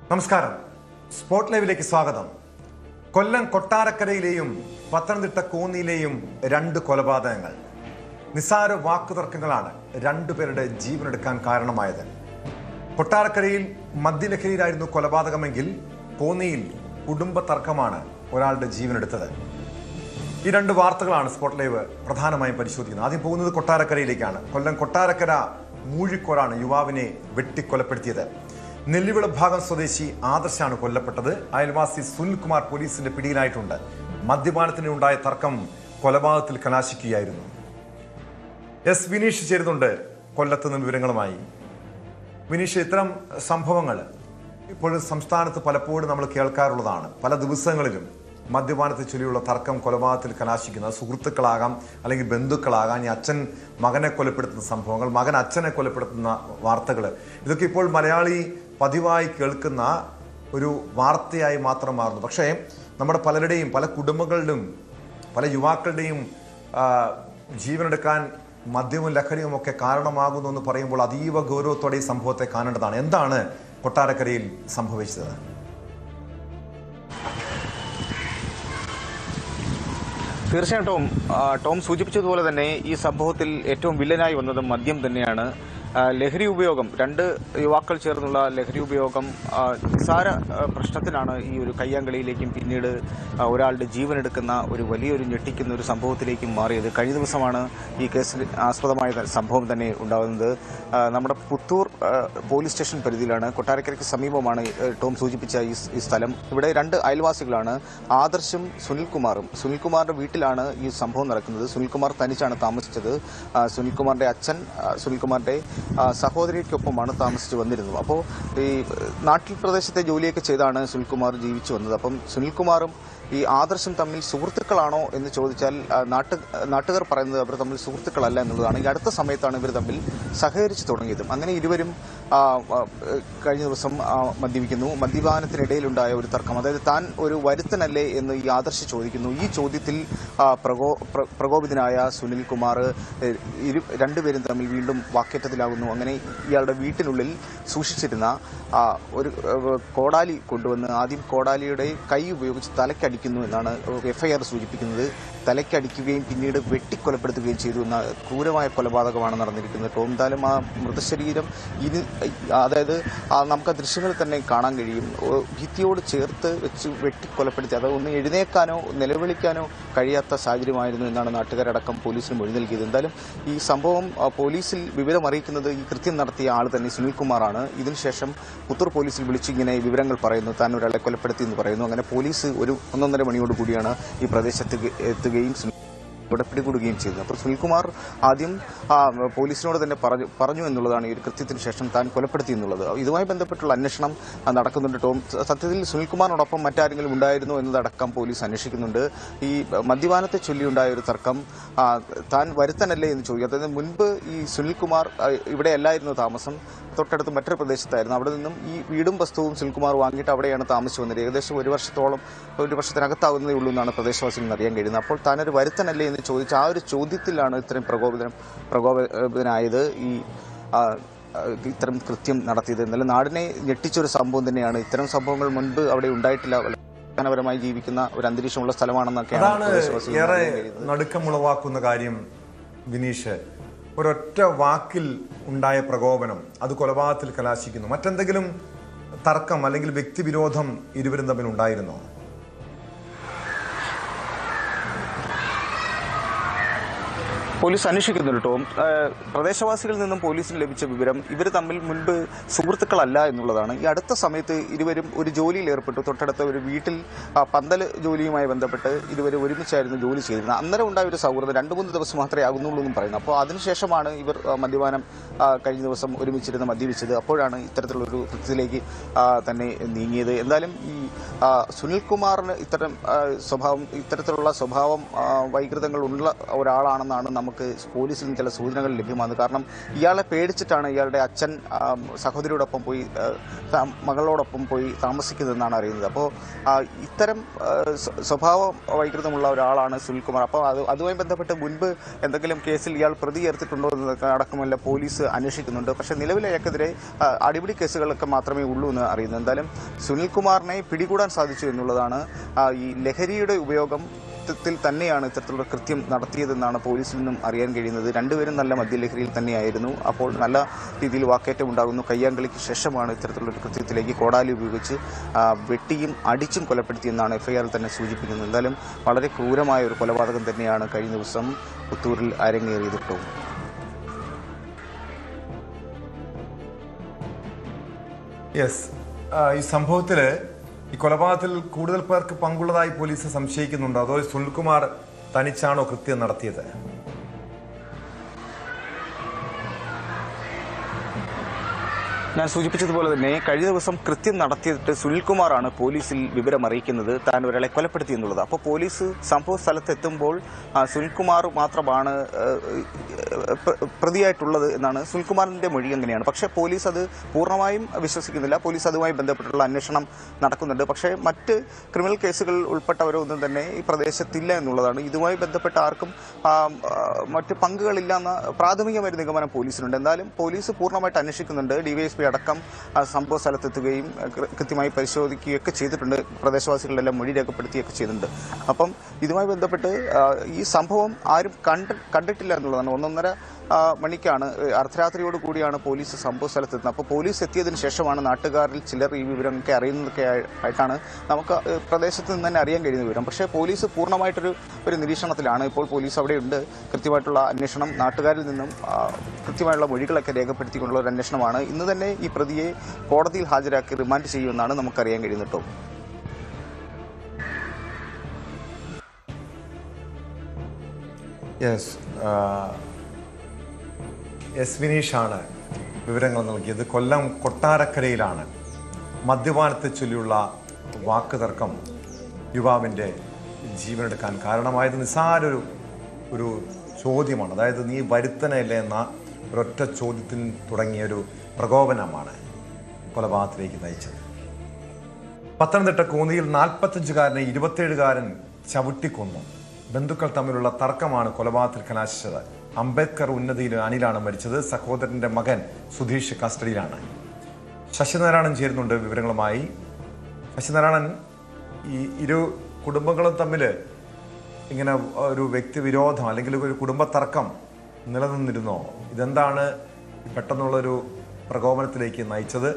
നമസ്കാരം. സ്പോട്ട് ലൈവിലേക്ക് സ്വാഗതം. കൊല്ലം കൊട്ടാരക്കരയിലെയും പത്തനംതിട്ട കോന്നിയിലെയും രണ്ട് കൊലപാതകങ്ങൾ. നിസ്സാര വാക്കുതർക്കങ്ങളാണ് രണ്ടുപേരുടെ ജീവനെടുക്കാൻ കാരണമായത്. കൊട്ടാരക്കരയിൽ മദ്യലഹരിയിലായിരുന്നു കൊലപാതകമെങ്കിൽ കോന്നിയിൽ കുടുംബ തർക്കമാണ് ഒരാളുടെ ജീവനെടുത്തത്. ഈ രണ്ട് വാർത്തകളാണ് സ്പോട്ട് ലൈവ് പ്രധാനമായും പരിശോധിക്കുന്നത്. ആദ്യം പോകുന്നത് കൊട്ടാരക്കരയിലേക്കാണ്. കൊല്ലം കൊട്ടാരക്കര മൂഴിക്കോടാണ് യുവാവിനെ വെട്ടിക്കൊലപ്പെടുത്തിയത്. നെല്ലിവിള ഭാഗം സ്വദേശി ആദർശാണ് കൊല്ലപ്പെട്ടത്. അയൽവാസി സുനിൽകുമാർ പോലീസിന്റെ പിടിയിലായിട്ടുണ്ട്. മദ്യപാനത്തിനുണ്ടായ തർക്കം കൊലപാതകത്തിൽ കലാശിക്കുകയായിരുന്നു. എസ് വിനീഷ് ചേരുന്നുണ്ട് കൊല്ലത്ത് നിന്ന് വിവരങ്ങളുമായി. വിനീഷ്, ഇത്തരം സംഭവങ്ങൾ ഇപ്പോഴും സംസ്ഥാനത്ത് പലപ്പോഴും നമ്മൾ കേൾക്കാറുള്ളതാണ്. പല ദിവസങ്ങളിലും മദ്യപാനത്തെ ചൊല്ലിയുള്ള തർക്കം കൊലപാതകത്തിൽ കലാശിക്കുന്നത് സുഹൃത്തുക്കളാകാം, അല്ലെങ്കിൽ ബന്ധുക്കളാകാം. ഈ അച്ഛൻ മകനെ കൊലപ്പെടുത്തുന്ന സംഭവങ്ങൾ, മകൻ അച്ഛനെ കൊലപ്പെടുത്തുന്ന വാർത്തകൾ, ഇതൊക്കെ ഇപ്പോൾ മലയാളി പതിവായി കേൾക്കുന്ന ഒരു വാർത്തയായി മാത്രം മാറുന്നു. പക്ഷേ നമ്മുടെ പലരുടെയും, പല കുടുംബങ്ങളുടെയും, പല യുവാക്കളുടെയും ജീവനെടുക്കാൻ മദ്യവും ലഹരിയും ഒക്കെ കാരണമാകുന്നു എന്ന് പറയുമ്പോൾ അതീവ ഗൗരവത്തോടെ ഈ സംഭവത്തെ കാണേണ്ടതാണ്. എന്താണ് കൊട്ടാരക്കരയിൽ സംഭവിച്ചത്? തീർച്ചയായിട്ടും ടോം സൂചിപ്പിച്ചതുപോലെ തന്നെ ഈ സംഭവത്തിൽ ഏറ്റവും വില്ലനായി വന്നത് മദ്യം തന്നെയാണ്. ലഹരി ഉപയോഗം, രണ്ട് യുവാക്കൾ ചേർന്നുള്ള ലഹരി ഉപയോഗം നിസാര പ്രശ്നത്തിനാണ് ഈ ഒരു കയ്യാങ്കളിയിലേക്കും പിന്നീട് ഒരാളുടെ ജീവനെടുക്കുന്ന ഒരു വലിയൊരു ഞെട്ടിക്കുന്ന ഒരു സംഭവത്തിലേക്കും മാറിയത്. കഴിഞ്ഞ ദിവസമാണ് ഈ കേസിൽ ആസ്പദമായ സംഭവം തന്നെ ഉണ്ടാകുന്നത്. നമ്മുടെ പുത്തൂർ പോലീസ് സ്റ്റേഷൻ പരിധിയിലാണ്, കൊട്ടാരക്കരയ്ക്ക് സമീപമാണ് ടോം സൂചിപ്പിച്ച ഈ സ്ഥലം. ഇവിടെ രണ്ട് അയൽവാസികളാണ്, ആദർശും സുനിൽകുമാറും. സുനിൽകുമാറിന്റെ വീട്ടിലാണ് ഈ സംഭവം നടക്കുന്നത്. സുനിൽകുമാർ തനിച്ചാണ് താമസിച്ചത്. സുനിൽകുമാറിന്റെ അച്ഛൻ സുനിൽകുമാറിന്റെ സഹോദരിക്കൊപ്പമാണ് താമസിച്ച് വന്നിരുന്നത്. അപ്പോൾ ഈ നാട്ടിൽ പ്രദേശത്തെ ജോലിയൊക്കെ ചെയ്താണ് സുനിൽകുമാർ ജീവിച്ചു വന്നത്. അപ്പം സുനിൽകുമാറും ഈ ആദർശം തമ്മിൽ സുഹൃത്തുക്കളാണോ എന്ന് ചോദിച്ചാൽ നാട്ടുകാർ പറയുന്നത് അവർ തമ്മിൽ സുഹൃത്തുക്കളല്ല എന്നുള്ളതാണ്. ഈ അടുത്ത സമയത്താണ് ഇവർ തമ്മിൽ സഹകരിച്ചു തുടങ്ങിയതും. അങ്ങനെ ഇരുവരും കഴിഞ്ഞ ദിവസം മദ്യപിക്കുന്നു. മദ്യപാനത്തിനിടയിലുണ്ടായ ഒരു തർക്കം, അതായത് താൻ ഒരു വരുത്തനല്ലേ എന്ന് ഈ ആദർശ് ചോദിക്കുന്നു. ഈ ചോദ്യത്തിൽ പ്രകോപിതനായ സുനിൽകുമാർ രണ്ടുപേരും തമ്മിൽ വീണ്ടും വാക്കേറ്റത്തിലാകുന്നു. അങ്ങനെ ഇയാളുടെ വീട്ടിനുള്ളിൽ സൂക്ഷിച്ചിരുന്ന ഒരു കോടാലി കൊണ്ടുവന്ന് ആദ്യം കോടാലിയുടെ കൈ ഉപയോഗിച്ച് തലയ്ക്കടിക്കുന്നു എന്നാണ് എഫ്ഐആർ സൂചിപ്പിക്കുന്നത്. തലയ്ക്കടിക്കുകയും പിന്നീട് വെട്ടിക്കൊലപ്പെടുത്തുകയും ചെയ്തു എന്ന ക്രൂരമായ കൊലപാതകമാണ് നടന്നിരിക്കുന്നത്. ടോംതാലും ആ മൃതശരീരം അതായത് നമുക്ക് ആ ദൃശ്യങ്ങളിൽ തന്നെ കാണാൻ കഴിയും. ഭിത്തിയോട് ചേർത്ത് വെച്ച് വെട്ടിക്കൊലപ്പെടുത്തി, അത് ഒന്ന് എഴുന്നേക്കാനോ നിലവിളിക്കാനോ കഴിയാത്ത സാഹചര്യമായിരുന്നു എന്നാണ് നാട്ടുകാരടക്കം പോലീസിന് മൊഴി നൽകിയത്. എന്തായാലും ഈ സംഭവം പോലീസിൽ വിവരം അറിയിക്കുന്നത് ഈ കൃത്യം നടത്തിയ ആൾ തന്നെ സുനിൽകുമാറാണ്. ഇതിനുശേഷം പുത്തൂർ പോലീസിൽ വിളിച്ച് ഇങ്ങനെ വിവരങ്ങൾ പറയുന്നു, താൻ ഒരാളെ കൊലപ്പെടുത്തി എന്ന് പറയുന്നു. അങ്ങനെ പോലീസ് ഒരു 1-1.5 മണിയോടുകൂടിയാണ് ഈ പ്രദേശത്ത് എത്തുകയും ഇവിടെ പിടികൂടുകയും ചെയ്തത്. അപ്പോൾ സുനിൽകുമാർ ആദ്യം പോലീസിനോട് തന്നെ പറഞ്ഞു എന്നുള്ളതാണ് ഈ ഒരു കൃത്യത്തിന് ശേഷം താൻ കൊലപ്പെടുത്തി എന്നുള്ളത്. ഇതുമായി ബന്ധപ്പെട്ടുള്ള അന്വേഷണം നടക്കുന്നുണ്ട്. ടോം, സത്യത്തിൽ സുനിൽകുമാറിനോടൊപ്പം മറ്റാരെങ്കിലും ഉണ്ടായിരുന്നോ എന്നതടക്കം പോലീസ് അന്വേഷിക്കുന്നുണ്ട്. ഈ മദ്യപാനത്തെ ചൊല്ലിയുണ്ടായ ഒരു തർക്കം താൻ വരുത്തനല്ലേ എന്ന് ചോദിക്കും. അതായത് മുൻപ് ഈ സുനിൽകുമാർ ഇവിടെ അല്ലായിരുന്നു താമസം, തൊട്ടടുത്ത് മറ്റൊരു പ്രദേശത്തായിരുന്നു. അവിടെ നിന്നും ഈ വീടും വസ്തുവും സുനിൽകുമാർ വാങ്ങിയിട്ട് അവിടെയാണ് താമസിച്ചു വന്നത്. ഏകദേശം ഒരു വർഷത്തിനകത്താവുന്നതേ ഉള്ളൂ എന്നാണ് പ്രദേശവാസികൾ അറിയാൻ കഴിയുന്നത്. അപ്പോൾ താനൊരു വരുത്തനല്ലേ എന്ന് ചോദിച്ച ആ ഒരു ചോദ്യത്തിലാണ് ഇത്രയും പ്രകോപിതനായത്, ഈ ഇത്തരം കൃത്യം നടത്തിയത്. എന്നാലും നാടിനെ ഞെട്ടിച്ചൊരു സംഭവം തന്നെയാണ്. ഇത്തരം സംഭവങ്ങൾ മുൻപ് അവിടെ ഉണ്ടായിട്ടില്ല. ായി ജീവിക്കുന്ന ഒരു അന്തരീക്ഷമുള്ള സ്ഥലമാണെന്നൊക്കെയാണ് ഏറെ നടുക്കമുളവാക്കുന്ന കാര്യം. വിനീഷ്, ഒരൊറ്റ വാക്കിൽ ഉണ്ടായ പ്രകോപനം അത് കൊലപാതകത്തിൽ കലാശിക്കുന്നു. മറ്റെന്തെങ്കിലും തർക്കം അല്ലെങ്കിൽ വ്യക്തിവിരോധം ഇരുവരും തമ്മിൽ ഉണ്ടായിരുന്നോ? പോലീസ് അന്വേഷിക്കുന്നുണ്ട് ടോം. പ്രദേശവാസികളിൽ നിന്നും പോലീസിന് ലഭിച്ച വിവരം ഇവർ തമ്മിൽ മുൻപ് സുഹൃത്തുക്കളല്ല എന്നുള്ളതാണ്. ഈ അടുത്ത സമയത്ത് ഇരുവരും ഒരു ജോലിയിൽ ഏർപ്പെട്ടു. തൊട്ടടുത്ത ഒരു വീട്ടിൽ പന്തൽ ജോലിയുമായി ബന്ധപ്പെട്ട് ഇരുവരും ഒരുമിച്ചായിരുന്നു ജോലി ചെയ്തിരുന്നത്. അന്നേരം ഉണ്ടായ ഒരു സൗഹൃദം 2-3 ദിവസം മാത്രമേ ആകുന്നുള്ളൂ എന്നും പറയുന്നു. അപ്പോൾ അതിനുശേഷമാണ് ഇവർ മദ്യപാനം കഴിഞ്ഞ ദിവസം ഒരുമിച്ചിരുന്ന് മദ്യപിച്ചത്. അപ്പോഴാണ് ഇത്തരത്തിലുള്ളൊരു കൃത്യത്തിലേക്ക് തന്നെ നീങ്ങിയത്. എന്തായാലും ഈ സുനിൽകുമാറിന് ഇത്തരത്തിലുള്ള സ്വഭാവം വൈകൃതങ്ങൾ ഉള്ള ഒരാളാണെന്നാണ് നമുക്ക് നമുക്ക് പോലീസിൽ നിന്ന് ചില സൂചനകൾ ലഭ്യമാണ്. കാരണം ഇയാളെ പേടിച്ചിട്ടാണ് ഇയാളുടെ അച്ഛൻ സഹോദരിയോടൊപ്പം പോയി മകളോടൊപ്പം പോയി താമസിക്കുന്നതെന്നാണ് അറിയുന്നത്. അപ്പോൾ ഇത്തരം സ്വഭാവ വൈകൃതമുള്ള ഒരാളാണ് സുനിൽകുമാർ. അപ്പോൾ അതുമായി ബന്ധപ്പെട്ട് മുൻപ് എന്തെങ്കിലും കേസിൽ ഇയാൾ പ്രതി ചേർത്തിട്ടുണ്ടോ എന്നതൊക്കെ അടക്കമല്ല പോലീസ് അന്വേഷിക്കുന്നുണ്ട്. പക്ഷേ നിലവിലെ അയാൾക്കെതിരെ അടിപിടി കേസുകളൊക്കെ മാത്രമേ ഉള്ളൂ എന്ന് അറിയുന്നത്. എന്തായാലും സുനിൽകുമാറിനെ പിടികൂടാൻ സാധിച്ചു എന്നുള്ളതാണ്. ഈ ലഹരിയുടെ ഉപയോഗം ത്തിൽ തന്നെയാണ് ഇത്തരത്തിലുള്ള കൃത്യം നടത്തിയതെന്നാണ് പോലീസിൽ നിന്നും അറിയാൻ കഴിയുന്നത്. രണ്ടുപേരും നല്ല മദ്യലഹരിയിൽ തന്നെയായിരുന്നു. അപ്പോൾ നല്ല രീതിയിൽ വാക്കേറ്റം ഉണ്ടാകുന്നു. കയ്യാങ്കളിക്ക് ശേഷമാണ് ഇത്തരത്തിലുള്ള കൃത്യത്തിലേക്ക് കോടാലി ഉപയോഗിച്ച് വെട്ടിയും അടിച്ചും കൊലപ്പെടുത്തിയെന്നാണ് എഫ്ഐആറിൽ തന്നെ സൂചിപ്പിക്കുന്നത്. എന്തായാലും വളരെ ക്രൂരമായ ഒരു കൊലപാതകം തന്നെയാണ് കഴിഞ്ഞ ദിവസം പുത്തൂരിൽ അരങ്ങേറിയത്. ഈ സംഭവത്തില് ഈ കൊലപാതകത്തിൽ കൂടുതൽ പേർക്ക് പങ്കുള്ളതായി പോലീസ് സംശയിക്കുന്നുണ്ടോ? അതോ സുനിൽകുമാർ തനിച്ചാണോ കൃത്യം നടത്തിയത്? ഞാൻ സൂചിപ്പിച്ചതുപോലെ തന്നെ കഴിഞ്ഞ ദിവസം കൃത്യം നടത്തിയിട്ട് സുനിൽകുമാറാണ് പോലീസിൽ വിവരം അറിയിക്കുന്നത് താൻ ഒരാളെ കൊലപ്പെടുത്തി എന്നുള്ളത്. അപ്പോൾ പോലീസ് സംഭവ സ്ഥലത്തെത്തുമ്പോൾ സുനിൽകുമാർ മാത്രമാണ് പ്രതിയായിട്ടുള്ളത് എന്നാണ് സുനിൽകുമാറിന്റെ മൊഴി. അങ്ങനെയാണ്. പക്ഷേ പോലീസ് അത് പൂർണ്ണമായും വിശ്വസിക്കുന്നില്ല. പോലീസ് അതുമായി ബന്ധപ്പെട്ടുള്ള അന്വേഷണം നടക്കുന്നുണ്ട്. പക്ഷേ മറ്റ് ക്രിമിനൽ കേസുകൾ ഉൾപ്പെട്ടവരൊന്നും തന്നെ ഈ പ്രദേശത്തില്ല എന്നുള്ളതാണ്. ഇതുമായി ബന്ധപ്പെട്ട ആർക്കും മറ്റ് പങ്കുകളില്ല എന്ന പ്രാഥമികമായ നിഗമനം പോലീസിനുണ്ട്. എന്തായാലും പോലീസ് പൂർണ്ണമായിട്ട് അന്വേഷിക്കുന്നുണ്ട്. ഡിവൈഎസ്പി അടക്കം സംഭവ സ്ഥലത്തെത്തുകയും കൃത്യമായി പരിശോധിക്കുകയൊക്കെ ചെയ്തിട്ടുണ്ട്. പ്രദേശവാസികളെല്ലാം മൊഴി രേഖപ്പെടുത്തുകയൊക്കെ ചെയ്തിട്ടുണ്ട്. അപ്പം ഇതുമായി ബന്ധപ്പെട്ട് ഈ സംഭവം ആരും കണ്ടിട്ടില്ല എന്നുള്ളതാണ്. 1:30 മണിക്കാണ്, അർദ്ധരാത്രിയോട് കൂടിയാണ് പോലീസ് സംഭവ സ്ഥലത്തെത്തുന്നത്. അപ്പോൾ പോലീസ് എത്തിയതിനു ശേഷമാണ് നാട്ടുകാരിൽ ചിലർ ഈ വിവരമൊക്കെ അറിയുന്നതൊക്കെ ആയിട്ടാണ് നമുക്ക് പ്രദേശത്ത് നിന്ന് തന്നെ അറിയാൻ കഴിയുന്ന വിവരം. പക്ഷേ പോലീസ് പൂർണ്ണമായിട്ടൊരു നിരീക്ഷണത്തിലാണ്. ഇപ്പോൾ പോലീസ് അവിടെയുണ്ട്. കൃത്യമായിട്ടുള്ള അന്വേഷണം, നാട്ടുകാരിൽ നിന്നും കൃത്യമായുള്ള മൊഴികളൊക്കെ രേഖപ്പെടുത്തിക്കൊണ്ടുള്ള ഒരു അന്വേഷണമാണ്. ഇന്ന് തന്നെ ഈ പ്രതിയെ കോടതിയിൽ ഹാജരാക്കി റിമാൻഡ് ചെയ്യുമെന്നാണ് നമുക്കറിയാൻ കഴിയുന്നത്. കേട്ടോ. എസ് വിനീഷാണ് വിവരങ്ങൾ നൽകിയത്. കൊല്ലം കൊട്ടാരക്കരയിലാണ് മദ്യപാനത്തെ ചൊല്ലിയുള്ള വാക്കുതർക്കം യുവാവിൻ്റെ ജീവനെടുക്കാൻ കാരണമായത്. നിസ്സാരൊരു ചോദ്യമാണ്. അതായത് നീ വരുത്തനയല്ലേ എന്ന ഒരൊറ്റ ചോദ്യത്തിൽ തുടങ്ങിയൊരു പ്രകോപനമാണ് കൊലപാതകത്തിലേക്ക് നയിച്ചത്. പത്തനംതിട്ട കോന്നിയിൽ 45-കാരനെ 27-കാരൻ ചവിട്ടിക്കൊന്നു. ബന്ധുക്കൾ തമ്മിലുള്ള തർക്കമാണ് കൊലപാതകത്തിൽ കലാശിച്ചത്. അംബേദ്കർ ഉന്നതിയിൽ അനിലാണ് മരിച്ചത്. സഹോദരന്റെ മകൻ സുധീഷ് കസ്റ്റഡിയിലാണ്. ശശിനാരായണൻ ചേരുന്നുണ്ട് വിവരങ്ങളുമായി. ശശിനാരായണൻ, ഈ ഇരു കുടുംബങ്ങളും തമ്മിൽ ഇങ്ങനെ ഒരു വ്യക്തിവിരോധം അല്ലെങ്കിൽ ഒരു കുടുംബ തർക്കം നിലനിന്നിരുന്നോ? ഇതെന്താണ് പെട്ടെന്നുള്ളൊരു പ്രകോപനത്തിലേക്ക് നയിച്ചത്?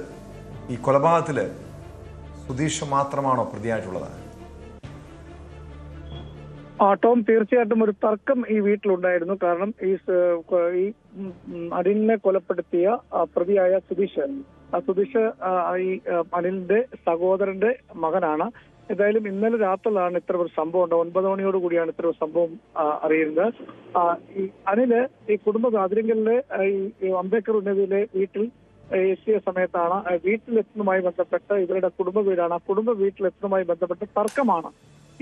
ഈ കൊലപാതകത്തിൽ സുധീഷ് മാത്രമാണോ പ്രതിയായിട്ടുള്ളത്? ടോം, തീർച്ചയായിട്ടും ഒരു തർക്കം ഈ വീട്ടിലുണ്ടായിരുന്നു. കാരണം ഈ അനിലിനെ കൊലപ്പെടുത്തിയ പ്രതിയായ സുധീഷ് ഈ അനിലിന്റെ സഹോദരന്റെ മകനാണ്. ഏതായാലും ഇന്നലെ രാത്രിയിലാണ് ഇത്ര ഒരു സംഭവം ഉണ്ട്. 9 മണിയോട് കൂടിയാണ് ഇത്ര ഒരു സംഭവം അറിയുന്നത്. ഈ അനില് ഈ അതിരിങ്കലിലെ ഈ അംബേദ്കർ ഉന്നതിയിലെ വീട്ടിൽ എത്തിയ സമയത്താണ് വീട്ടിലെത്തുന്നതുമായി ബന്ധപ്പെട്ട് ഇവരുടെ കുടുംബ വീടാണ്. ആ കുടുംബ വീട്ടിലെത്തുന്നതുമായി ബന്ധപ്പെട്ട് തർക്കമാണ്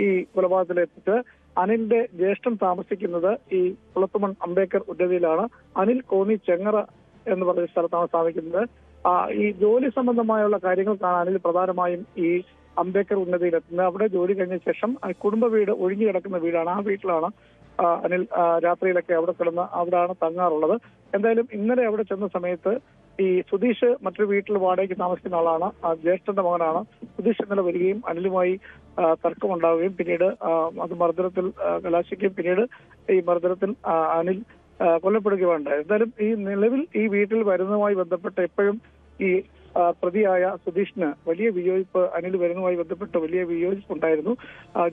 ഈ കൊലപാതകത്തിലെത്തിച്ച്. അനിലിന്റെ ജ്യേഷ്ഠൻ താമസിക്കുന്നത് ഈ കുളത്തുമൺ അംബേദ്കർ ഉന്നതിയിലാണ്. അനിൽ കോന്നി ചെങ്ങറ എന്ന് പറയുന്ന സ്ഥലത്താണ് താമസിക്കുന്നത്. ഈ ജോലി സംബന്ധമായുള്ള കാര്യങ്ങൾക്കാണ് അനിൽ പ്രധാനമായും ഈ അംബേദ്കർ ഉന്നതിയിലെത്തുന്നത്. അവിടെ ജോലി കഴിഞ്ഞ ശേഷം കുടുംബ വീട് ഒഴിഞ്ഞു കിടക്കുന്ന വീടാണ്. ആ വീട്ടിലാണ് അനിൽ രാത്രിയിലൊക്കെ അവിടെയാണ് തങ്ങാറുള്ളത്. എന്തായാലും ഇന്നലെ അവിടെ ചെന്ന സമയത്ത് ഈ സുധീഷ് മറ്റൊരു വീട്ടിൽ വാടകയ്ക്ക് താമസിക്കുന്ന ആളാണ്. ജ്യേഷ്ഠന്റെ മകനാണ്. സുധീഷ് ഇന്നലെ വരികയും അനിലുമായി തർക്കമുണ്ടാവുകയും പിന്നീട് അത് മർദ്ദനത്തിൽ കലാശിക്കുകയും പിന്നീട് ഈ മർദ്ദനത്തിൽ അനിൽ കൊല്ലപ്പെടുകയും ഉണ്ടായി. എന്തായാലും ഈ നിലവിൽ ഈ വീട്ടിൽ വരുന്നതുമായി ബന്ധപ്പെട്ട് എപ്പോഴും ഈ പ്രതിയായ സുധീഷിന് വലിയ വിയോജിപ്പ്, അനിൽ വരുന്നതുമായി ബന്ധപ്പെട്ട് വലിയ വിയോജിപ്പ് ഉണ്ടായിരുന്നു.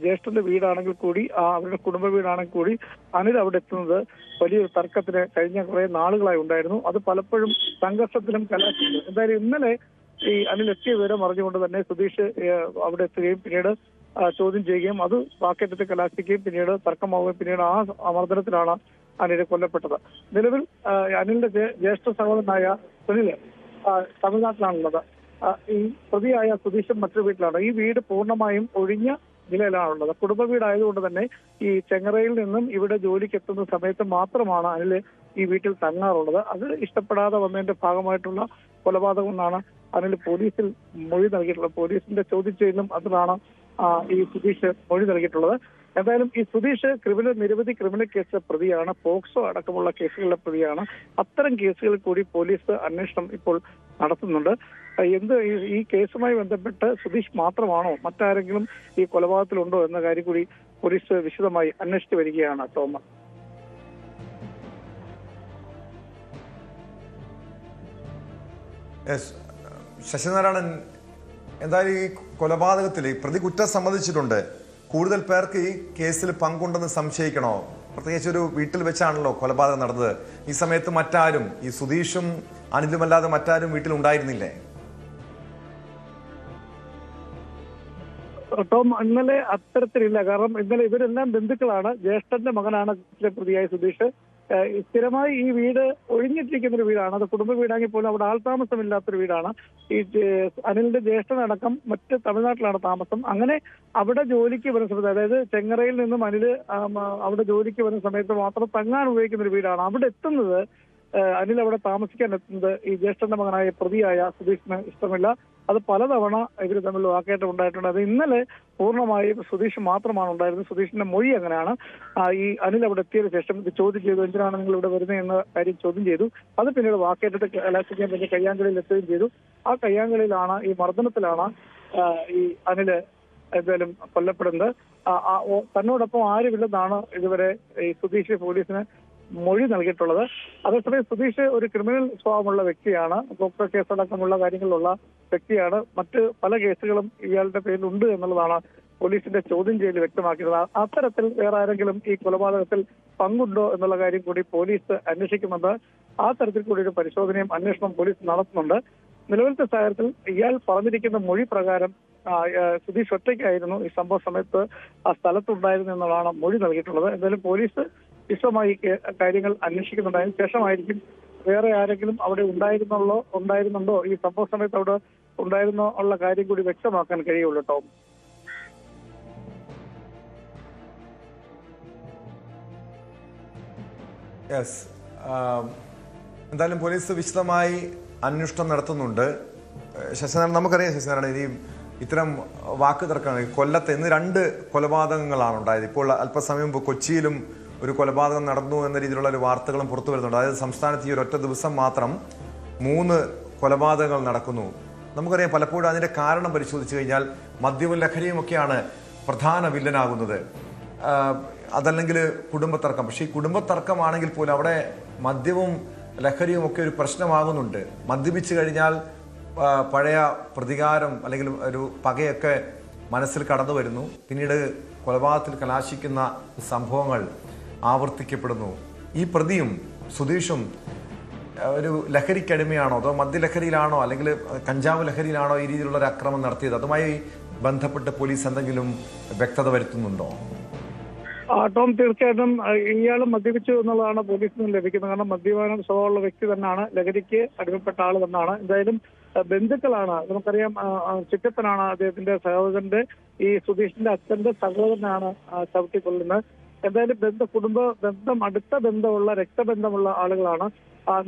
ജ്യേഷ്ഠന്റെ വീടാണെങ്കിൽ കൂടി, അവരുടെ കുടുംബ വീടാണെങ്കിൽ കൂടി അനിൽ അവിടെ എത്തുന്നത് വലിയൊരു തർക്കത്തിന് കഴിഞ്ഞ കുറെ നാളുകളായി ഉണ്ടായിരുന്നു. അത് പലപ്പോഴും സംഘർഷത്തിലും കലാശിച്ചു. എന്തായാലും ഇന്നലെ ഈ അനിൽ എത്തിയ വിവരം അറിഞ്ഞുകൊണ്ട് തന്നെ സുധീഷ് അവിടെ എത്തുകയും പിന്നീട് ചോദ്യം ചെയ്യുകയും അത് വാക്കേറ്റത്തിൽ കലാശിക്കുകയും പിന്നീട് തർക്കമാവുകയും പിന്നീട് ആ മർദ്ദനത്തിലാണ് അനിൽ കൊല്ലപ്പെട്ടത്. നിലവിൽ അനിലിന്റെ ജ്യേഷ്ഠ സഹോദരനായ സുനില് തമിഴ്നാട്ടിലാണുള്ളത്. ഈ പ്രതിയായ സുധീഷും മറ്റൊരു വീട്ടിലാണ്. ഈ വീട് പൂർണ്ണമായും ഒഴിഞ്ഞ നിലയിലാണുള്ളത്. കുടുംബ വീടായതുകൊണ്ട് തന്നെ ഈ ചെങ്ങറയിൽ നിന്നും ഇവിടെ ജോലിക്ക് എത്തുന്ന സമയത്ത് മാത്രമാണ് അനിൽ ഈ വീട്ടിൽ തങ്ങാറുള്ളത്. അത് ഇഷ്ടപ്പെടാതെ വന്നതിന്റെ ഭാഗമായിട്ടുള്ള കൊലപാതകം എന്നാണ് അനിൽ പോലീസിൽ മൊഴി നൽകിയിട്ടുള്ളത്. പോലീസിന്റെ ചോദ്യം ചെയ്യലും അതിലാണ് ഈ സുധീഷ് മൊഴി നൽകിയിട്ടുള്ളത്. എന്തായാലും ഈ സുധീഷ് നിരവധി ക്രിമിനൽ കേസ് പ്രതിയാണ്, പോക്സോ അടക്കമുള്ള കേസുകളിലെ പ്രതിയാണ്. അത്തരം കേസുകളിൽ കൂടി പോലീസ് അന്വേഷണം ഇപ്പോൾ നടത്തുന്നുണ്ട്. ഈ കേസുമായി ബന്ധപ്പെട്ട് സുധീഷ് മാത്രമാണോ മറ്റാരെങ്കിലും ഈ കൊലപാതകത്തിലുണ്ടോ എന്ന കാര്യം കൂടി പോലീസ് വിശദമായി അന്വേഷിച്ചു വരികയാണ്. തോമസ്, ശശിനാരായണൻ, എന്തായാലും ഈ കൊലപാതകത്തിൽ പ്രതി കുറ്റം സമ്മതിച്ചിട്ടുണ്ട്. കൂടുതൽ പേർക്ക് ഈ കേസിൽ പങ്കുണ്ടെന്ന് സംശയിക്കണോ? പ്രത്യേകിച്ച് ഒരു വീട്ടിൽ വെച്ചാണല്ലോ കൊലപാതകം നടന്നത്. ഈ സമയത്ത് മറ്റാരും, ഈ സുധീഷും അനിലുമല്ലാതെ മറ്റാരും വീട്ടിൽ ഉണ്ടായിരുന്നില്ലേ? ടോം, ഇന്നലെ അത്തരത്തിലില്ല. കാരണം ഇന്നലെ ഇവരെല്ലാം ബന്ധുക്കളാണ്. ജ്യേഷ്ഠന്റെ മകനാണ് പ്രതിയായ സുധീഷ്. സ്ഥിരമായി ഈ വീട് ഒഴിഞ്ഞിട്ടിരിക്കുന്ന ഒരു വീടാണ്. അത് കുടുംബ വീടാണെങ്കിൽ പോലും അവിടെ ആൾതാമസമില്ലാത്തൊരു വീടാണ്. ഈ അനിലിന്റെ ജ്യേഷ്ഠനടക്കം മറ്റ് തമിഴ്നാട്ടിലാണ് താമസം. അങ്ങനെ അവിടെ ജോലിക്ക് വരുന്ന സമയത്ത്, അതായത് ചെങ്ങറയിൽ നിന്നും അനിൽ അവിടെ ജോലിക്ക് വരുന്ന സമയത്ത് മാത്രം തങ്ങാൻ ഉപയോഗിക്കുന്ന ഒരു വീടാണ്. അവിടെ എത്തുന്നത്, അനിൽ അവിടെ താമസിക്കാൻ എത്തുന്നത് ഈ ജ്യേഷ്ഠന്റെ മകനായ പ്രതിയായ സുധീഷിന് ഇഷ്ടമില്ല. അത് പലതവണ ഇവർ തമ്മിൽ വാക്കേറ്റം ഉണ്ടായിട്ടുണ്ട്. അത് ഇന്നലെ പൂർണ്ണമായും സുധീഷ് മാത്രമാണ് ഉണ്ടായിരുന്നത്. സുധീഷിന്റെ മൊഴി അങ്ങനെയാണ്. ഈ അനിൽ അവിടെ എത്തിയതിനു ശേഷം ഇത് ചോദ്യം ചെയ്തു, എന്തിനാണ് നിങ്ങൾ ഇവിടെ വരുന്നത് എന്ന കാര്യം ചോദ്യം ചെയ്തു. അത് പിന്നീട് വാക്കേറ്റത്തെ കലാശിക്കാൻ വേണ്ടി കയ്യാങ്കളിയിൽ എത്തുകയും ചെയ്തു. ആ കയ്യാങ്കളിയിലാണ്, ഈ മർദ്ദനത്തിലാണ് ഈ അനില് എന്തായാലും കൊല്ലപ്പെടുന്നത്. തന്നോടൊപ്പം ആരുമില്ലെന്നാണ് ഇതുവരെ ഈ സുധീഷ് പോലീസിന് മൊഴി നൽകിയിട്ടുള്ളത്. അതേസമയം സുധീഷ് ഒരു ക്രിമിനൽ സ്വഭാവമുള്ള വ്യക്തിയാണ്. പോക്സോ കേസടക്കമുള്ള കാര്യങ്ങളിലുള്ള വ്യക്തിയാണ്. മറ്റ് പല കേസുകളും ഇയാളുടെ പേരിലുണ്ട് എന്നുള്ളതാണ് പോലീസിന്റെ ചോദ്യം ചെയ്യൽ വ്യക്തമാക്കിയത്. അത്തരത്തിൽ വേറെ ആരെങ്കിലും ഈ കൊലപാതകത്തിൽ പങ്കുണ്ടോ എന്നുള്ള കാര്യം കൂടി പോലീസ് അന്വേഷിക്കുന്നുണ്ട്. ആ തരത്തിൽ കൂടി ഒരു പരിശോധനയും അന്വേഷണം പോലീസ് നടത്തുന്നുണ്ട്. നിലവിലത്തെ സാഹചര്യത്തിൽ ഇയാൾ പറഞ്ഞിരിക്കുന്ന മൊഴി പ്രകാരം സുധീഷ് ഒറ്റയ്ക്കായിരുന്നു ഈ സംഭവ സമയത്ത് ആ സ്ഥലത്തുണ്ടായിരുന്നു എന്നുള്ളതാണ് മൊഴി നൽകിയിട്ടുള്ളത്. എന്തായാലും പോലീസ് വിശദമായി കാര്യങ്ങൾ അന്വേഷിക്കുന്നുണ്ട്. അതിന് ശേഷമായിരിക്കും വേറെ ആരെങ്കിലും അവിടെ ഉണ്ടായിരുന്നുണ്ടോ, ഈ സംഭവ സമയത്ത് അവിടെ ഉണ്ടായിരുന്നോ ഉള്ള കാര്യം കൂടി വ്യക്തമാക്കാൻ കഴിയുള്ളൂ. ടോം, യെസ്, എന്തായാലും പോലീസ് വിശദമായി അന്വേഷണം നടത്തുന്നുണ്ട്. ശശിനാരായണൻ, നമുക്കറിയാം ശശിനാരായണൻ, ഇനി ഇത്തരം വാക്ക് തർക്കമാണ്. കൊല്ലത്ത് ഇന്ന് 2 കൊലപാതകങ്ങളാണ് ഉണ്ടായത്. ഇപ്പോൾ അല്പസമയം മുമ്പ് കൊച്ചിയിലും ഒരു കൊലപാതകം നടന്നു എന്ന രീതിയിലുള്ള ഒരു വാർത്തകളും പുറത്തു വരുന്നുണ്ട്. അതായത് സംസ്ഥാനത്ത് ഈ ഒരൊറ്റ ദിവസം മാത്രം 3 കൊലപാതകങ്ങൾ നടക്കുന്നു. നമുക്കറിയാം, പലപ്പോഴും അതിന്റെ കാരണം പരിശോധിച്ചു കഴിഞ്ഞാൽ മദ്യവും ലഹരിയും ഒക്കെയാണ് പ്രധാന വില്ലനാകുന്നത്. അതല്ലെങ്കിൽ കുടുംബത്തർക്കം. പക്ഷേ ഈ കുടുംബത്തർക്കമാണെങ്കിൽ പോലും അവിടെ മദ്യവും ലഹരിയും ഒക്കെ ഒരു പ്രശ്നമാകുന്നുണ്ട്. മദ്യപിച്ചു കഴിഞ്ഞാൽ പഴയ പ്രതികാരം അല്ലെങ്കിൽ ഒരു പകയൊക്കെ മനസ്സിൽ കടന്നു വരുന്നു. പിന്നീട് കൊലപാതകത്തിൽ കലാശിക്കുന്ന സംഭവങ്ങൾ ആവർത്തിക്കപ്പെടുന്നു. ഈ പ്രതിയും സുധീഷും ഒരു ലഹരിക്കടിമയാണോ, അതോ മദ്യലഹരിയിലാണോ, അല്ലെങ്കിൽ കഞ്ചാവ് ലഹരിയിലാണോ ഈ രീതിയിലുള്ള ഒരു അക്രമം നടത്തിയത്? അതുമായി ബന്ധപ്പെട്ട് പോലീസ് എന്തെങ്കിലും വ്യക്തത വരുത്തുന്നുണ്ടോ? ടോം, തീർച്ചയായിട്ടും ഇയാൾ മദ്യപിച്ചു എന്നുള്ളതാണ് പോലീസിന് ലഭിക്കുന്നത്. കാരണം മദ്യപാന സ്വഭാവമുള്ള വ്യക്തി തന്നെയാണ്, ലഹരിക്ക് അടിമപ്പെട്ട ആൾ തന്നെയാണ്. എന്തായാലും ബന്ധുക്കളാണ്. നമുക്കറിയാം, ചിറ്റപ്പനാണ് അദ്ദേഹത്തിന്റെ സഹോദരന്റെ, ഈ സുധീഷിന്റെ അച്ഛന്റെ സഹോദരനാണ് ചവിട്ടിക്കൊള്ളുന്നത്. എന്തായാലും കുടുംബ ബന്ധം, അടുത്ത ബന്ധമുള്ള, രക്തബന്ധമുള്ള ആളുകളാണ്.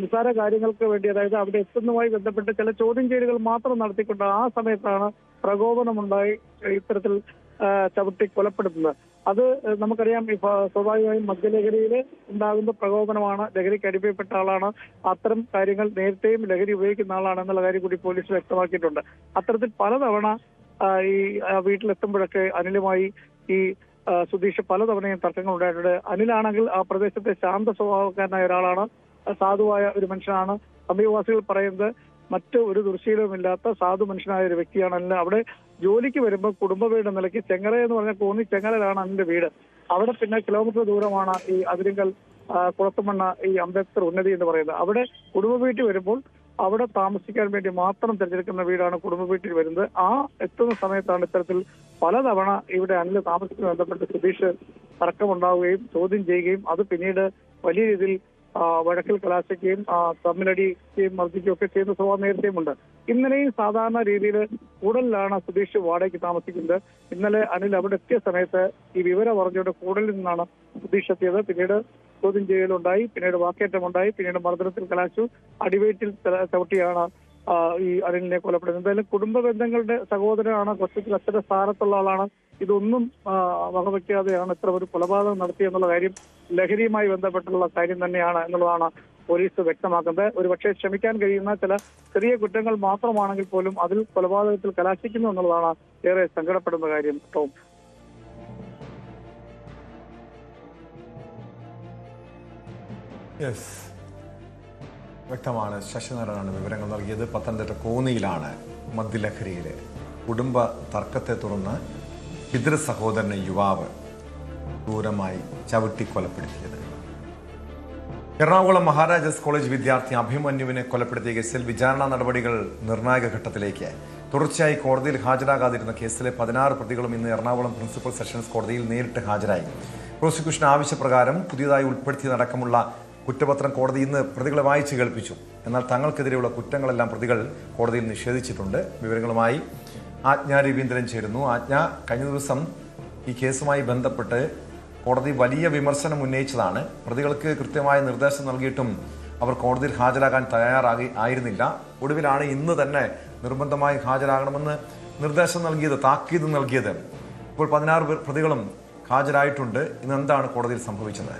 നിസ്സാര കാര്യങ്ങൾക്ക് വേണ്ടി, അതായത് അവിടെ എത്തുന്നതുമായി ബന്ധപ്പെട്ട് ചില ചോദ്യം ചെയ്യലുകൾ മാത്രം നടത്തിക്കൊണ്ട് ആ സമയത്താണ് പ്രകോപനമുണ്ടായി ഇത്തരത്തിൽ ചവിട്ടി കൊലപ്പെടുത്തുന്നത്. അത് നമുക്കറിയാം, സ്വാഭാവികമായും മദ്യലഹരിയിൽ ഉണ്ടാകുന്ന പ്രകോപനമാണ്. ലഹരിക്ക് അടിമപ്പെട്ട ആളാണ്. അത്തരം കാര്യങ്ങൾ നേരത്തെയും ലഹരി ഉപയോഗിക്കുന്ന ആളാണ് എന്നുള്ള കാര്യം കൂടി പോലീസ് വ്യക്തമാക്കിയിട്ടുണ്ട്. അത്തരത്തിൽ പലതവണ ഈ വീട്ടിലെത്തുമ്പോഴൊക്കെ അനിലുമായി ഈ സുധീഷ് പലതവണയും തർക്കങ്ങൾ ഉണ്ടായിട്ടുണ്ട്. അനിലാണെങ്കിൽ ആ പ്രദേശത്തെ ശാന്ത സ്വഭാവക്കാരനായ ഒരാളാണ്, സാധുവായ ഒരു മനുഷ്യനാണ്. സമീപവാസികൾ പറയുന്നത് മറ്റ് ഒരു ദുർശീലവുമില്ലാത്ത സാധു മനുഷ്യനായ ഒരു വ്യക്തിയാണ് അനിൽ. അവിടെ ജോലിക്ക് വരുമ്പോൾ കുടുംബ വീട് നിലയ്ക്ക് ചെങ്ങറ എന്ന് പറഞ്ഞ കോന്നി ചെങ്ങരയിലാണ് അനിലിന്റെ വീട്. അവിടെ പിന്നെ കിലോമീറ്റർ ദൂരമാണ് ഈ അതിരിങ്കൽ കുളത്തുമണ്ണ ഈ അംബേദ്കർ ഉന്നതി എന്ന് പറയുന്നത്. അവിടെ കുടുംബ വീട്ടിൽ വരുമ്പോൾ അവിടെ താമസിക്കാൻ വേണ്ടി മാത്രം തിരഞ്ഞെടുക്കുന്ന വീടാണ് കുടുംബ വീട്ടിൽ വരുന്നത്. ആ എത്തുന്ന സമയത്താണ് ഇത്തരത്തിൽ പലതവണ ഇവിടെ അനിൽ താമസിക്കുന്ന ബന്ധപ്പെട്ട് സുധീഷ് തർക്കമുണ്ടാവുകയും ചോദ്യം ചെയ്യുകയും അത് പിന്നീട് വലിയ രീതിയിൽ വഴക്കിൽ കലാശിക്കുകയും തമ്മിലടിക്കുകയും മർദ്ദിക്കുകയും ഒക്കെ ചെയ്യുന്ന സ്വഭാവം നേരത്തെയുമുണ്ട്. ഇന്നലെയും സാധാരണ രീതിയിൽ കൂടലിലാണ് സുധീഷ് വാടകയ്ക്ക് താമസിക്കുന്നത്. ഇന്നലെ അനിൽ അവിടെ എത്തിയ സമയത്ത് ഈ വിവരം അറിഞ്ഞുകൊണ്ട് കൂടലിൽ നിന്നാണ് സുധീഷ് എത്തിയത്. പിന്നീട് ചോദ്യം ചെയ്യലുണ്ടായി, പിന്നീട് വാക്കേറ്റമുണ്ടായി, പിന്നീട് മർദ്ദനത്തിൽ കലാശിച്ചു. അടിവയറ്റിൽ ചവിട്ടിയാണ് ഈ അനിലിനെ കൊലപ്പെടുന്നത്. എന്തായാലും കുടുംബ ബന്ധങ്ങളുടെ സഹോദരനാണ്, കൊച്ചത്തിൽ അച്ഛന്റെ സ്ഥാനത്തുള്ള ആളാണ്. ഇതൊന്നും വകവയ്ക്കാതെയാണ് ഇത്ര ഒരു കൊലപാതകം നടത്തിയെന്നുള്ള കാര്യം ലഹരിയുമായി ബന്ധപ്പെട്ടുള്ള കാര്യം തന്നെയാണ് എന്നുള്ളതാണ് പോലീസ് വ്യക്തമാക്കുന്നത്. ഒരുപക്ഷെ ക്ഷമിക്കാൻ കഴിയുന്ന ചില ചെറിയ കുറ്റങ്ങൾ മാത്രമാണെങ്കിൽ പോലും അതിൽ കൊലപാതകത്തിൽ കലാശിക്കുന്നു എന്നുള്ളതാണ് ഏറെ സങ്കടപ്പെടുന്ന കാര്യം. ടോം, വ്യക്തമാണ്. ശശിനാരായണാണ് വിവരങ്ങൾ നൽകിയത്. പത്തനംതിട്ട കോന്നിയിലാണ് മദ്യലഹരിയിലെ കുടുംബ തർക്കത്തെ തുടർന്ന് പിതൃ സഹോദരനെ യുവാവ് ക്രൂരമായി ചവിട്ടി കൊലപ്പെടുത്തിയത്. എറണാകുളം മഹാരാജാസ് കോളേജ് വിദ്യാർത്ഥി അഭിമന്യുവിനെ കൊലപ്പെടുത്തിയ കേസിൽ വിചാരണ നടപടികൾ നിർണായക ഘട്ടത്തിലേക്ക്. തുടർച്ചയായി കോടതിയിൽ ഹാജരാകാതിരുന്ന കേസിലെ 16 പ്രതികളും ഇന്ന് എറണാകുളം പ്രിൻസിപ്പൽ സെഷൻസ് കോടതിയിൽ നേരിട്ട് ഹാജരായി. പ്രോസിക്യൂഷൻ ആവശ്യപ്രകാരം പുതിയതായി ഉൾപ്പെടുത്തിയതടക്കമുള്ള കുറ്റപത്രം കോടതി ഇന്ന് പ്രതികളെ വായിച്ചു കേൾപ്പിച്ചു. എന്നാൽ തങ്ങൾക്കെതിരെയുള്ള കുറ്റങ്ങളെല്ലാം പ്രതികൾ കോടതിയിൽ നിഷേധിച്ചിട്ടുണ്ട്. വിവരങ്ങളുമായി ആജ്ഞ രവീന്ദ്രൻ ചേരുന്നു. ആജ്ഞ, കഴിഞ്ഞ ദിവസം ഈ കേസുമായി ബന്ധപ്പെട്ട് കോടതി വലിയ വിമർശനം ഉന്നയിച്ചതാണ്. പ്രതികൾക്ക് കൃത്യമായ നിർദ്ദേശം നൽകിയിട്ടും അവർ കോടതിയിൽ ഹാജരാകാൻ ആയിരുന്നില്ല. ഒടുവിലാണ് ഇന്ന് തന്നെ നിർബന്ധമായി ഹാജരാകണമെന്ന് നിർദ്ദേശം നൽകിയത്, താക്കീത് നൽകിയത്. ഇപ്പോൾ 16 പ്രതികളും ഹാജരായിട്ടുണ്ട്. ഇന്ന് എന്താണ് കോടതിയിൽ സംഭവിച്ചത്?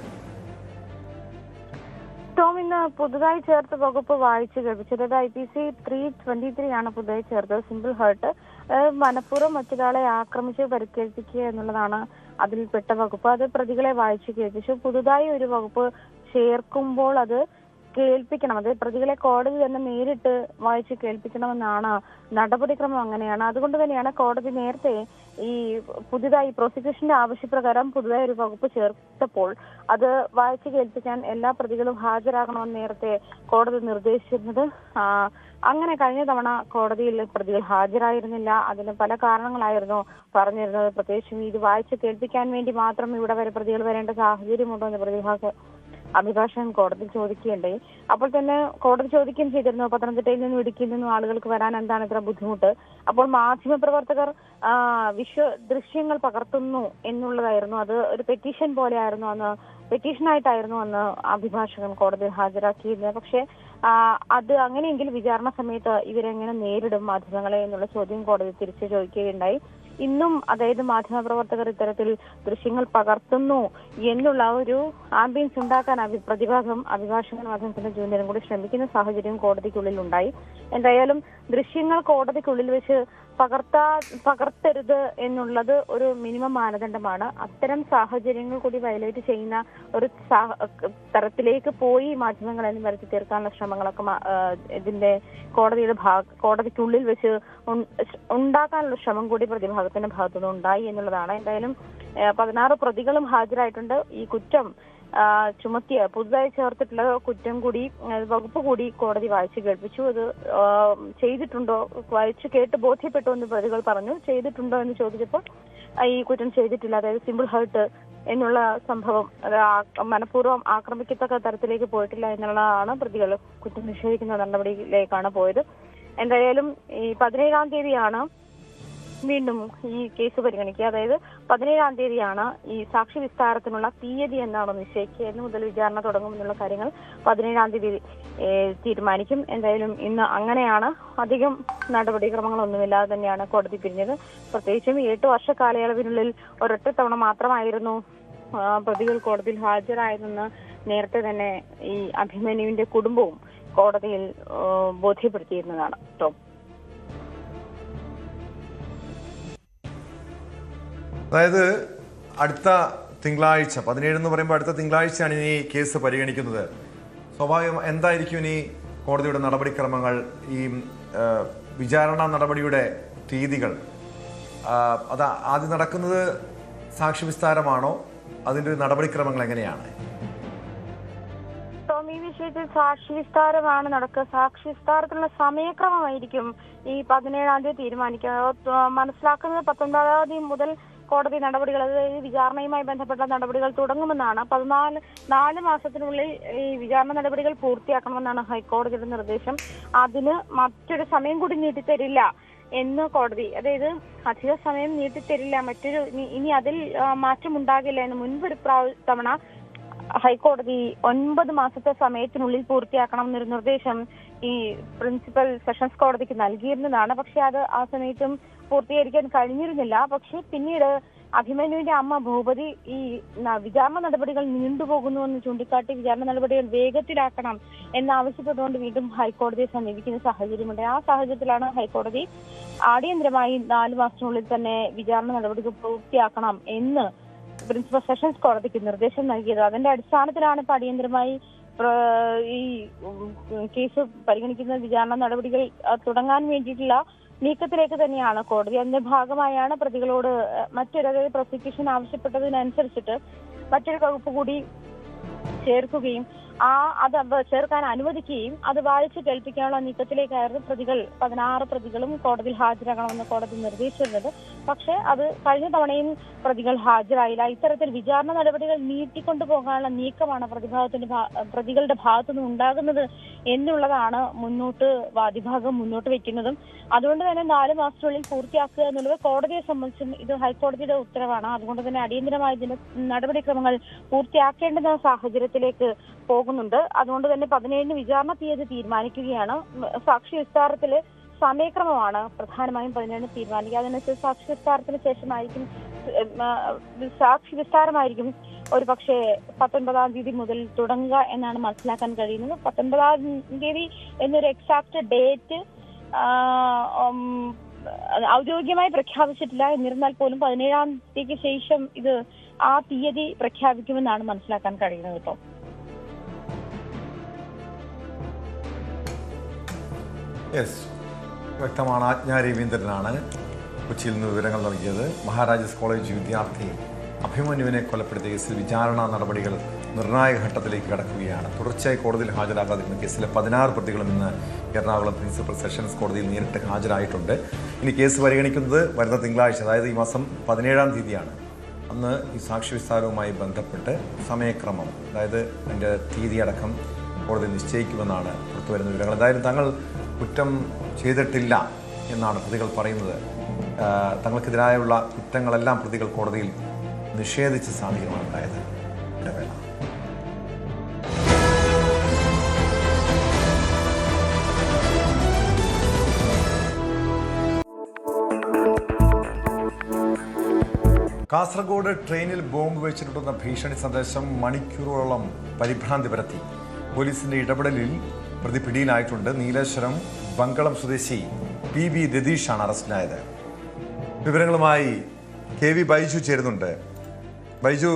ടോം, ഇന്ന് പുതുതായി ചേർത്ത വകുപ്പ് വായിച്ചു കേൾപ്പിച്ചത്. IPC 323 ആണ് പുതുതായി ചേർത്തത്. സിമ്പിൾ ഹേർട്ട്, മനഃപൂർവ്വം മറ്റൊരാളെ ആക്രമിച്ച് പരിക്കേൽപ്പിക്കുക എന്നുള്ളതാണ് അതിൽപ്പെട്ട വകുപ്പ്. അത് പ്രതികളെ വായിച്ചു കേൾപ്പിച്ചു. പുതുതായി ഒരു വകുപ്പ് ചേർക്കുമ്പോൾ അത് കേൾപ്പിക്കണം. അത് പ്രതികളെ കോടതി തന്നെ നേരിട്ട് വായിച്ച് കേൾപ്പിക്കണമെന്നാണ് നടപടിക്രമം. അങ്ങനെയാണ്. അതുകൊണ്ട് തന്നെയാണ് കോടതി നേരത്തെ ഈ പുതുതായി പ്രോസിക്യൂഷന്റെ ആവശ്യപ്രകാരം പുതുതായി ഒരു വകുപ്പ് ചേർത്തപ്പോൾ അത് വായിച്ച് കേൾപ്പിക്കാൻ എല്ലാ പ്രതികളും ഹാജരാകണമെന്ന് നേരത്തെ കോടതി നിർദ്ദേശിച്ചിരുന്നത്. അങ്ങനെ കഴിഞ്ഞ തവണ കോടതിയിൽ പ്രതികൾ ഹാജരായിരുന്നില്ല. അതിന് പല കാരണങ്ങളായിരുന്നു പറഞ്ഞിരുന്നത്. പ്രത്യേകിച്ചും ഇത് വായിച്ച് കേൾപ്പിക്കാൻ വേണ്ടി മാത്രം ഇവിടെ വരെ പ്രതികൾ വരേണ്ട സാഹചര്യമുണ്ടോ എന്ന് അഭിഭാഷകൻ കോടതി ചോദിക്കുകയുണ്ടായി. അപ്പോൾ തന്നെ കോടതി ചോദിക്കുകയും ചെയ്തിരുന്നു, പത്തനംതിട്ടയിൽ നിന്നും ഇടുക്കിയിൽ നിന്നും ആളുകൾക്ക് വരാൻ എന്താണ് ഇത്ര ബുദ്ധിമുട്ട്? അപ്പോൾ മാധ്യമപ്രവർത്തകർ ദൃശ്യങ്ങൾ പകർത്തുന്നു എന്നുള്ളതായിരുന്നു. അത് ഒരു പെറ്റീഷൻ പോലെയായിരുന്നു അന്ന്, പെറ്റീഷനായിട്ടായിരുന്നു അന്ന് അഭിഭാഷകൻ കോടതിയിൽ ഹാജരാക്കിയിരുന്നത്. പക്ഷേ അത് അങ്ങനെയെങ്കിൽ വിചാരണ സമയത്ത് ഇവരെങ്ങനെ നേരിടും മാധ്യമങ്ങളെ എന്നുള്ള ചോദ്യം കോടതി തിരിച്ചു ചോദിക്കുകയുണ്ടായി. ഇന്നും അതായത് മാധ്യമപ്രവർത്തകർ ഇത്തരത്തിൽ ദൃശ്യങ്ങൾ പകർത്തുന്നു എന്നുള്ള ഒരു ആംബിയൻസ് ഉണ്ടാക്കാൻ പ്രതിഭാഗം അഭിഭാഷകൻ മാധ്യമത്തിന്റെ ജൂനിയറും കൂടി ശ്രമിക്കുന്ന സാഹചര്യം കോടതിക്കുള്ളിൽ ഉണ്ടായി. എന്തായാലും ദൃശ്യങ്ങൾ കോടതിക്കുള്ളിൽ വെച്ച് പകർത്തരുത് എന്നുള്ളത് ഒരു മിനിമം മാനദണ്ഡമാണ്. അത്തരം സാഹചര്യങ്ങൾ കൂടി വയലേറ്റ് ചെയ്യുന്ന ഒരു തരത്തിലേക്ക് പോയി മാധ്യമങ്ങൾ എന്ന് വരുത്തി തീർക്കാനുള്ള ശ്രമങ്ങളൊക്കെ ഇതിന്റെ കോടതിക്കുള്ളിൽ വെച്ച് ഉണ്ടാക്കാനുള്ള ശ്രമം കൂടി പ്രതിഭാഗത്തിന്റെ ഭാഗത്തുനിന്ന് ഉണ്ടായി എന്നുള്ളതാണ്. എന്തായാലും 16 പ്രതികളും ഹാജരായിട്ടുണ്ട്. ഈ കുറ്റം ചുമത്തിയ പുതുതായി ചേർത്തിട്ടുള്ള കുറ്റം കൂടി വകുപ്പ് കൂടി കോടതി വായിച്ചു കേൾപ്പിച്ചു. അത് ചെയ്തിട്ടുണ്ടോ, വായിച്ചു കേട്ട് ബോധ്യപ്പെട്ടു എന്ന് പ്രതികൾ പറഞ്ഞു. ചെയ്തിട്ടുണ്ടോ എന്ന് ചോദിച്ചപ്പോൾ ഈ കുറ്റം ചെയ്തിട്ടില്ല, അതായത് സിമ്പിൾ ഹേർട്ട് എന്നുള്ള സംഭവം മനഃപൂർവ്വം ആക്രമിക്കത്തക്ക തരത്തിലേക്ക് പോയിട്ടില്ല എന്നുള്ളതാണ് പ്രതികൾ കുറ്റം നിഷേധിക്കുന്ന നടപടിയിലേക്കാണ് പോയത്. എന്തായാലും ഈ 17-ാം തീയതിയാണ് വീണ്ടും ഈ കേസ് പരിഗണിക്കുക. അതായത് 17-ാം തീയതിയാണ് ഈ സാക്ഷി വിസ്താരത്തിനുള്ള തീയതി എന്നാണ് നിശ്ചയിക്കുക. എന്ന് മുതൽ വിചാരണ തുടങ്ങുമെന്നുള്ള കാര്യങ്ങൾ 17-ാം തീയതി തീരുമാനിക്കും. എന്തായാലും ഇന്ന് അങ്ങനെയാണ്. അധികം നടപടിക്രമങ്ങളൊന്നുമില്ലാതെ തന്നെയാണ് കോടതി പിരിഞ്ഞത്. പ്രത്യേകിച്ചും 8 വർഷ കാലയളവിനുള്ളിൽ ഒരൊറ്റ തവണ മാത്രമായിരുന്നു പ്രതികൾ കോടതിയിൽ ഹാജരായതെന്ന് നേരത്തെ തന്നെ ഈ അഭിമന്യുവിന്റെ കുടുംബവും കോടതിയിൽ ബോധ്യപ്പെടുത്തിയിരുന്നതാണ്. ടോം, അതായത് അടുത്ത തിങ്കളാഴ്ച 17 എന്ന് പറയുമ്പോൾ അടുത്ത തിങ്കളാഴ്ചയാണ് ഇനി കേസ് പരിഗണിക്കുന്നത്. സ്വാഭാവികം എന്തായിരിക്കും ഇനി കോടതിയുടെ നടപടിക്രമങ്ങൾ? ഈ വിചാരണ നടപടിയുടെ തീയതികൾ അത് ആദ്യം നടക്കുന്നത് സാക്ഷി വിസ്താരമാണോ? അതിൻ്റെ നടപടിക്രമങ്ങൾ എങ്ങനെയാണ്? ഈ വിഷയത്തിൽ സാക്ഷി വിസ്താരമാണ് നടക്കുക. സാക്ഷി വിസ്താരത്തിനുള്ള സമയക്രമമായിരിക്കും ഈ 17-ാം തീയതി തീരുമാനിക്കുക. മനസ്സിലാക്കുന്നത് 19-ാം തീയതി മുതൽ കോടതി നടപടികൾ, അതായത് വിചാരണയുമായി ബന്ധപ്പെട്ട നടപടികൾ തുടങ്ങുമെന്നാണ്. 4 മാസത്തിനുള്ളിൽ ഈ വിചാരണ നടപടികൾ പൂർത്തിയാക്കണമെന്നാണ് ഹൈക്കോടതിയുടെ നിർദ്ദേശം. അതിന് മറ്റൊരു സമയം കൂടി നീട്ടിത്തരില്ല എന്ന് കോടതി, അതായത് അധിക സമയം നീട്ടിത്തരില്ല, ഇനി അതിൽ മാറ്റമുണ്ടാകില്ല എന്ന് മുൻപൊരു തവണ ഹൈക്കോടതി 9 മാസത്തെ സമയത്തിനുള്ളിൽ പൂർത്തിയാക്കണം എന്നൊരു നിർദ്ദേശം ഈ പ്രിൻസിപ്പൽ സെഷൻസ് കോടതിക്ക് നൽകിയിരുന്നതാണ്. പക്ഷെ അത് ആ സമയത്തും പൂർത്തീകരിക്കാൻ കഴിഞ്ഞിരുന്നില്ല. പക്ഷെ പിന്നീട് അഭിമന്യുവിന്റെ അമ്മ ഭൂപതി ഈ വിചാരണ നടപടികൾ നീണ്ടുപോകുന്നുവെന്ന് ചൂണ്ടിക്കാട്ടി വിചാരണ നടപടികൾ വേഗത്തിലാക്കണം എന്നാവശ്യപ്പെട്ടുകൊണ്ട് വീണ്ടും ഹൈക്കോടതിയെ സമീപിക്കുന്ന സാഹചര്യമുണ്ട്. ആ സാഹചര്യത്തിലാണ് ഹൈക്കോടതി അടിയന്തരമായി 4 മാസത്തിനുള്ളിൽ തന്നെ വിചാരണ നടപടികൾ പൂർത്തിയാക്കണം എന്ന് പ്രിൻസിപ്പൽ സെഷൻസ് കോടതിക്ക് നിർദ്ദേശം നൽകിയത്. അതിന്റെ അടിസ്ഥാനത്തിലാണ് ഇപ്പൊ അടിയന്തരമായി ഈ കേസ് പരിഗണിക്കുന്ന വിചാരണ നടപടികൾ തുടങ്ങാൻ വേണ്ടിയിട്ടുള്ള നീക്കത്തിലേക്ക് തന്നെയാണ് കോടതി. അതിന്റെ ഭാഗമായാണ് പ്രതികളോട് അതായത് പ്രോസിക്യൂഷൻ ആവശ്യപ്പെട്ടതിനനുസരിച്ചിട്ട് മറ്റൊരു വകുപ്പ് കൂടി ചേർക്കുകയും അത് ചേർക്കാൻ അനുവദിക്കുകയും അത് വായിച്ച് കേൾപ്പിക്കാനുള്ള നീക്കത്തിലേക്കായിരുന്നു 16 പ്രതികളും കോടതിയിൽ ഹാജരാകണമെന്ന് കോടതി നിർദ്ദേശിച്ചിരുന്നത്. പക്ഷെ അത് കഴിഞ്ഞ തവണയും പ്രതികൾ ഹാജരായില്ല. ഇത്തരത്തിൽ വിചാരണ നടപടികൾ നീട്ടിക്കൊണ്ടുപോകാനുള്ള നീക്കമാണ് പ്രതികളുടെ ഭാഗത്തുനിന്ന് ഉണ്ടാകുന്നത് എന്നുള്ളതാണ് വാദിഭാഗം മുന്നോട്ട് വെക്കുന്നതും. അതുകൊണ്ട് തന്നെ 4 മാസത്തിനുള്ളിൽ പൂർത്തിയാക്കുക എന്നുള്ളത് കോടതിയെ സംബന്ധിച്ചും ഇത് ഹൈക്കോടതിയുടെ ഉത്തരവാണ്. അതുകൊണ്ട് തന്നെ അടിയന്തരമായി ഇതിന്റെ നടപടിക്രമങ്ങൾ പൂർത്തിയാക്കേണ്ടുന്ന സാഹചര്യത്തിലേക്ക് പോകുന്നുണ്ട്. അതുകൊണ്ട് തന്നെ 17 വിചാരണ തീയതി തീരുമാനിക്കുകയാണ്. സാക്ഷി വിസ്താരത്തില് സമയക്രമമാണ് പ്രധാനമായും 17 തീരുമാനിക്കുക. അതിനനുസരിച്ച് സാക്ഷി വിസ്താരത്തിന് ശേഷമായിരിക്കും സാക്ഷി വിസ്താരമായിരിക്കും ഒരു പക്ഷേ 19-ാം തീയതി മുതൽ തുടങ്ങുക എന്നാണ് മനസ്സിലാക്കാൻ കഴിയുന്നത്. 19-ാം തീയതി എന്നൊരു എക്സാക്ട് ഡേറ്റ് ഔദ്യോഗികമായി പ്രഖ്യാപിച്ചിട്ടില്ല. എന്നിരുന്നാൽ പോലും 17-ാം തീയതിക്ക് ശേഷം ഇത് ആ തീയതി പ്രഖ്യാപിക്കുമെന്നാണ് മനസ്സിലാക്കാൻ കഴിയുന്നത്. ഇപ്പോൾ വ്യക്തമാണ്. ആജ്ഞ രവീന്ദ്രനാണ് കൊച്ചിയിൽ നിന്ന് വിവരങ്ങൾ നൽകിയത്. മഹാരാജാസ് കോളേജ് വിദ്യാർത്ഥി അഭിമന്യുവിനെ കൊലപ്പെടുത്തിയ കേസിൽ വിചാരണ നടപടികൾ നിർണായക ഘട്ടത്തിലേക്ക് കടക്കുകയാണ്. തുടർച്ചയായി കോടതിയിൽ ഹാജരാകാതിരുന്ന കേസിലെ 16 പ്രതികളും ഇന്ന് എറണാകുളം പ്രിൻസിപ്പൽ സെഷൻസ് കോടതിയിൽ നേരിട്ട് ഹാജരായിട്ടുണ്ട്. ഇനി കേസ് പരിഗണിക്കുന്നത് വരുന്ന തിങ്കളാഴ്ച, അതായത് ഈ മാസം 17-ാം തീയതിയാണ്. അന്ന് ഈ സാക്ഷി വിസ്താരവുമായി ബന്ധപ്പെട്ട് സമയക്രമം, അതായത് അതിൻ്റെ തീയതി അടക്കം കോടതി നിശ്ചയിക്കുമെന്നാണ് പുറത്തുവരുന്ന വിവരങ്ങൾ. എന്തായാലും തങ്ങൾ കുറ്റം ചെയ്തിട്ടില്ല എന്നാണ് പ്രതികൾ പറയുന്നത്. തങ്ങൾക്കെതിരായുള്ള കുറ്റങ്ങളെല്ലാം പ്രതികൾ കോടതിയിൽ നിഷേധിച്ച സാഹചര്യമാണ് ഉണ്ടായത്. ഇടവേള. കാസർഗോഡ് ട്രെയിനിൽ ബോംബ് വെച്ചിട്ടുണ്ടെന്ന ഭീഷണി സന്ദേശം മണിക്കൂറുകളോളം പരിഭ്രാന്തി പരത്തി. പോലീസിന്റെ ഇടപെടലിൽ പ്രതി പിടിയിലായിട്ടുണ്ട്. നീലേശ്വരം ബങ്കളം സ്വദേശി PB രതീഷാണ് അറസ്റ്റിലായത്. വിവരങ്ങളുമായി KV ബൈജു ചേരുന്നുണ്ട്. ബൈജു,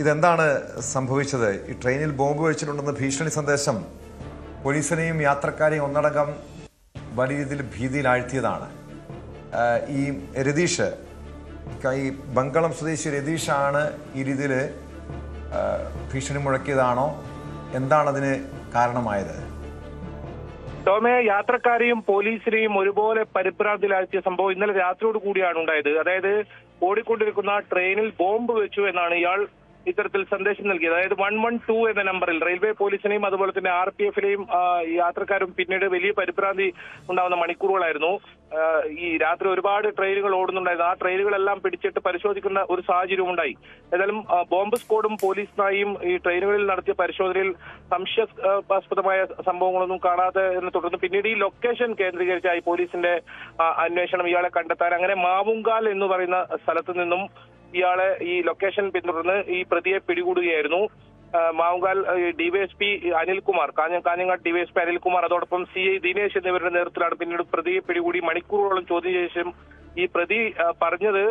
ഇതെന്താണ് സംഭവിച്ചത്? ഈ ട്രെയിനിൽ ബോംബ് വെച്ചിട്ടുണ്ടെന്ന ഭീഷണി സന്ദേശം പോലീസിനെയും യാത്രക്കാരെയും ഒന്നടങ്കം വലിയ രീതിയിൽ ഭീതിയിലാഴ്ത്തിയതാണ്. ഈ രതീഷ്, ഈ ബങ്കളം സ്വദേശി രതീഷാണ് ഈ രീതിയിൽ ഭീഷണി മുഴക്കിയതാണോ? എന്താണ് അതിന് കാരണമായത്? ടോമെ, യാത്രക്കാരെയും പോലീസിനെയും ഒരുപോലെ പരിഭ്രാന്തിയിലാഴ്ത്തിയ സംഭവം ഇന്നലെ രാത്രിയോട് കൂടിയാണ് ഉണ്ടായത്. അതായത് ഓടിക്കൊണ്ടിരിക്കുന്ന ട്രെയിനിൽ ബോംബ് വെച്ചു എന്നാണ് ഇയാൾ ഇത്തരത്തിൽ സന്ദേശം നൽകിയത്. അതായത് 112 എന്ന നമ്പറിൽ റെയിൽവേ പോലീസിനെയും അതുപോലെ തന്നെ RPF-നെയും യാത്രക്കാരും പിന്നീട് വലിയ പരിഭ്രാന്തി ഉണ്ടാകുന്ന മണിക്കൂറുകളായിരുന്നു. ഈ രാത്രി ഒരുപാട് ട്രെയിനുകൾ ഓടുന്നുണ്ടായിരുന്നു. ആ ട്രെയിനുകളെല്ലാം പിടിച്ചിട്ട് പരിശോധിക്കുന്ന ഒരു സാഹചര്യം ഉണ്ടായി. ഏതായാലും ബോംബ് സ്ക്വാഡും പോലീസുമായും ഈ ട്രെയിനുകളിൽ നടത്തിയ പരിശോധനയിൽ സംശയാസ്പദമായ സംഭവങ്ങളൊന്നും കാണാതെ തുടർന്ന് പിന്നീട് ഈ ലൊക്കേഷൻ കേന്ദ്രീകരിച്ചായി പോലീസിന്റെ അന്വേഷണം ഇയാളെ കണ്ടെത്താൻ. അങ്ങനെ മാവുങ്കാൽ എന്ന് പറയുന്ന സ്ഥലത്ത് നിന്നും ഇയാളെ ഈ ലൊക്കേഷൻ പിന്തുടർന്ന് ഈ പ്രതിയെ പിടികൂടുകയായിരുന്നു. മാവുങ്കാൽ DYSP അനിൽകുമാർ, കാഞ്ഞങ്ങാട് DYSP അനിൽകുമാർ, അതോടൊപ്പം CI ദിനേശ് എന്നിവരുടെ നേതൃത്വത്തിലാണ് പിന്നീട് പ്രതിയെ പിടികൂടി മണിക്കൂറുകളോളം ചോദ്യം ചെയ്ത ശേഷം ഈ പ്രതി പറഞ്ഞത്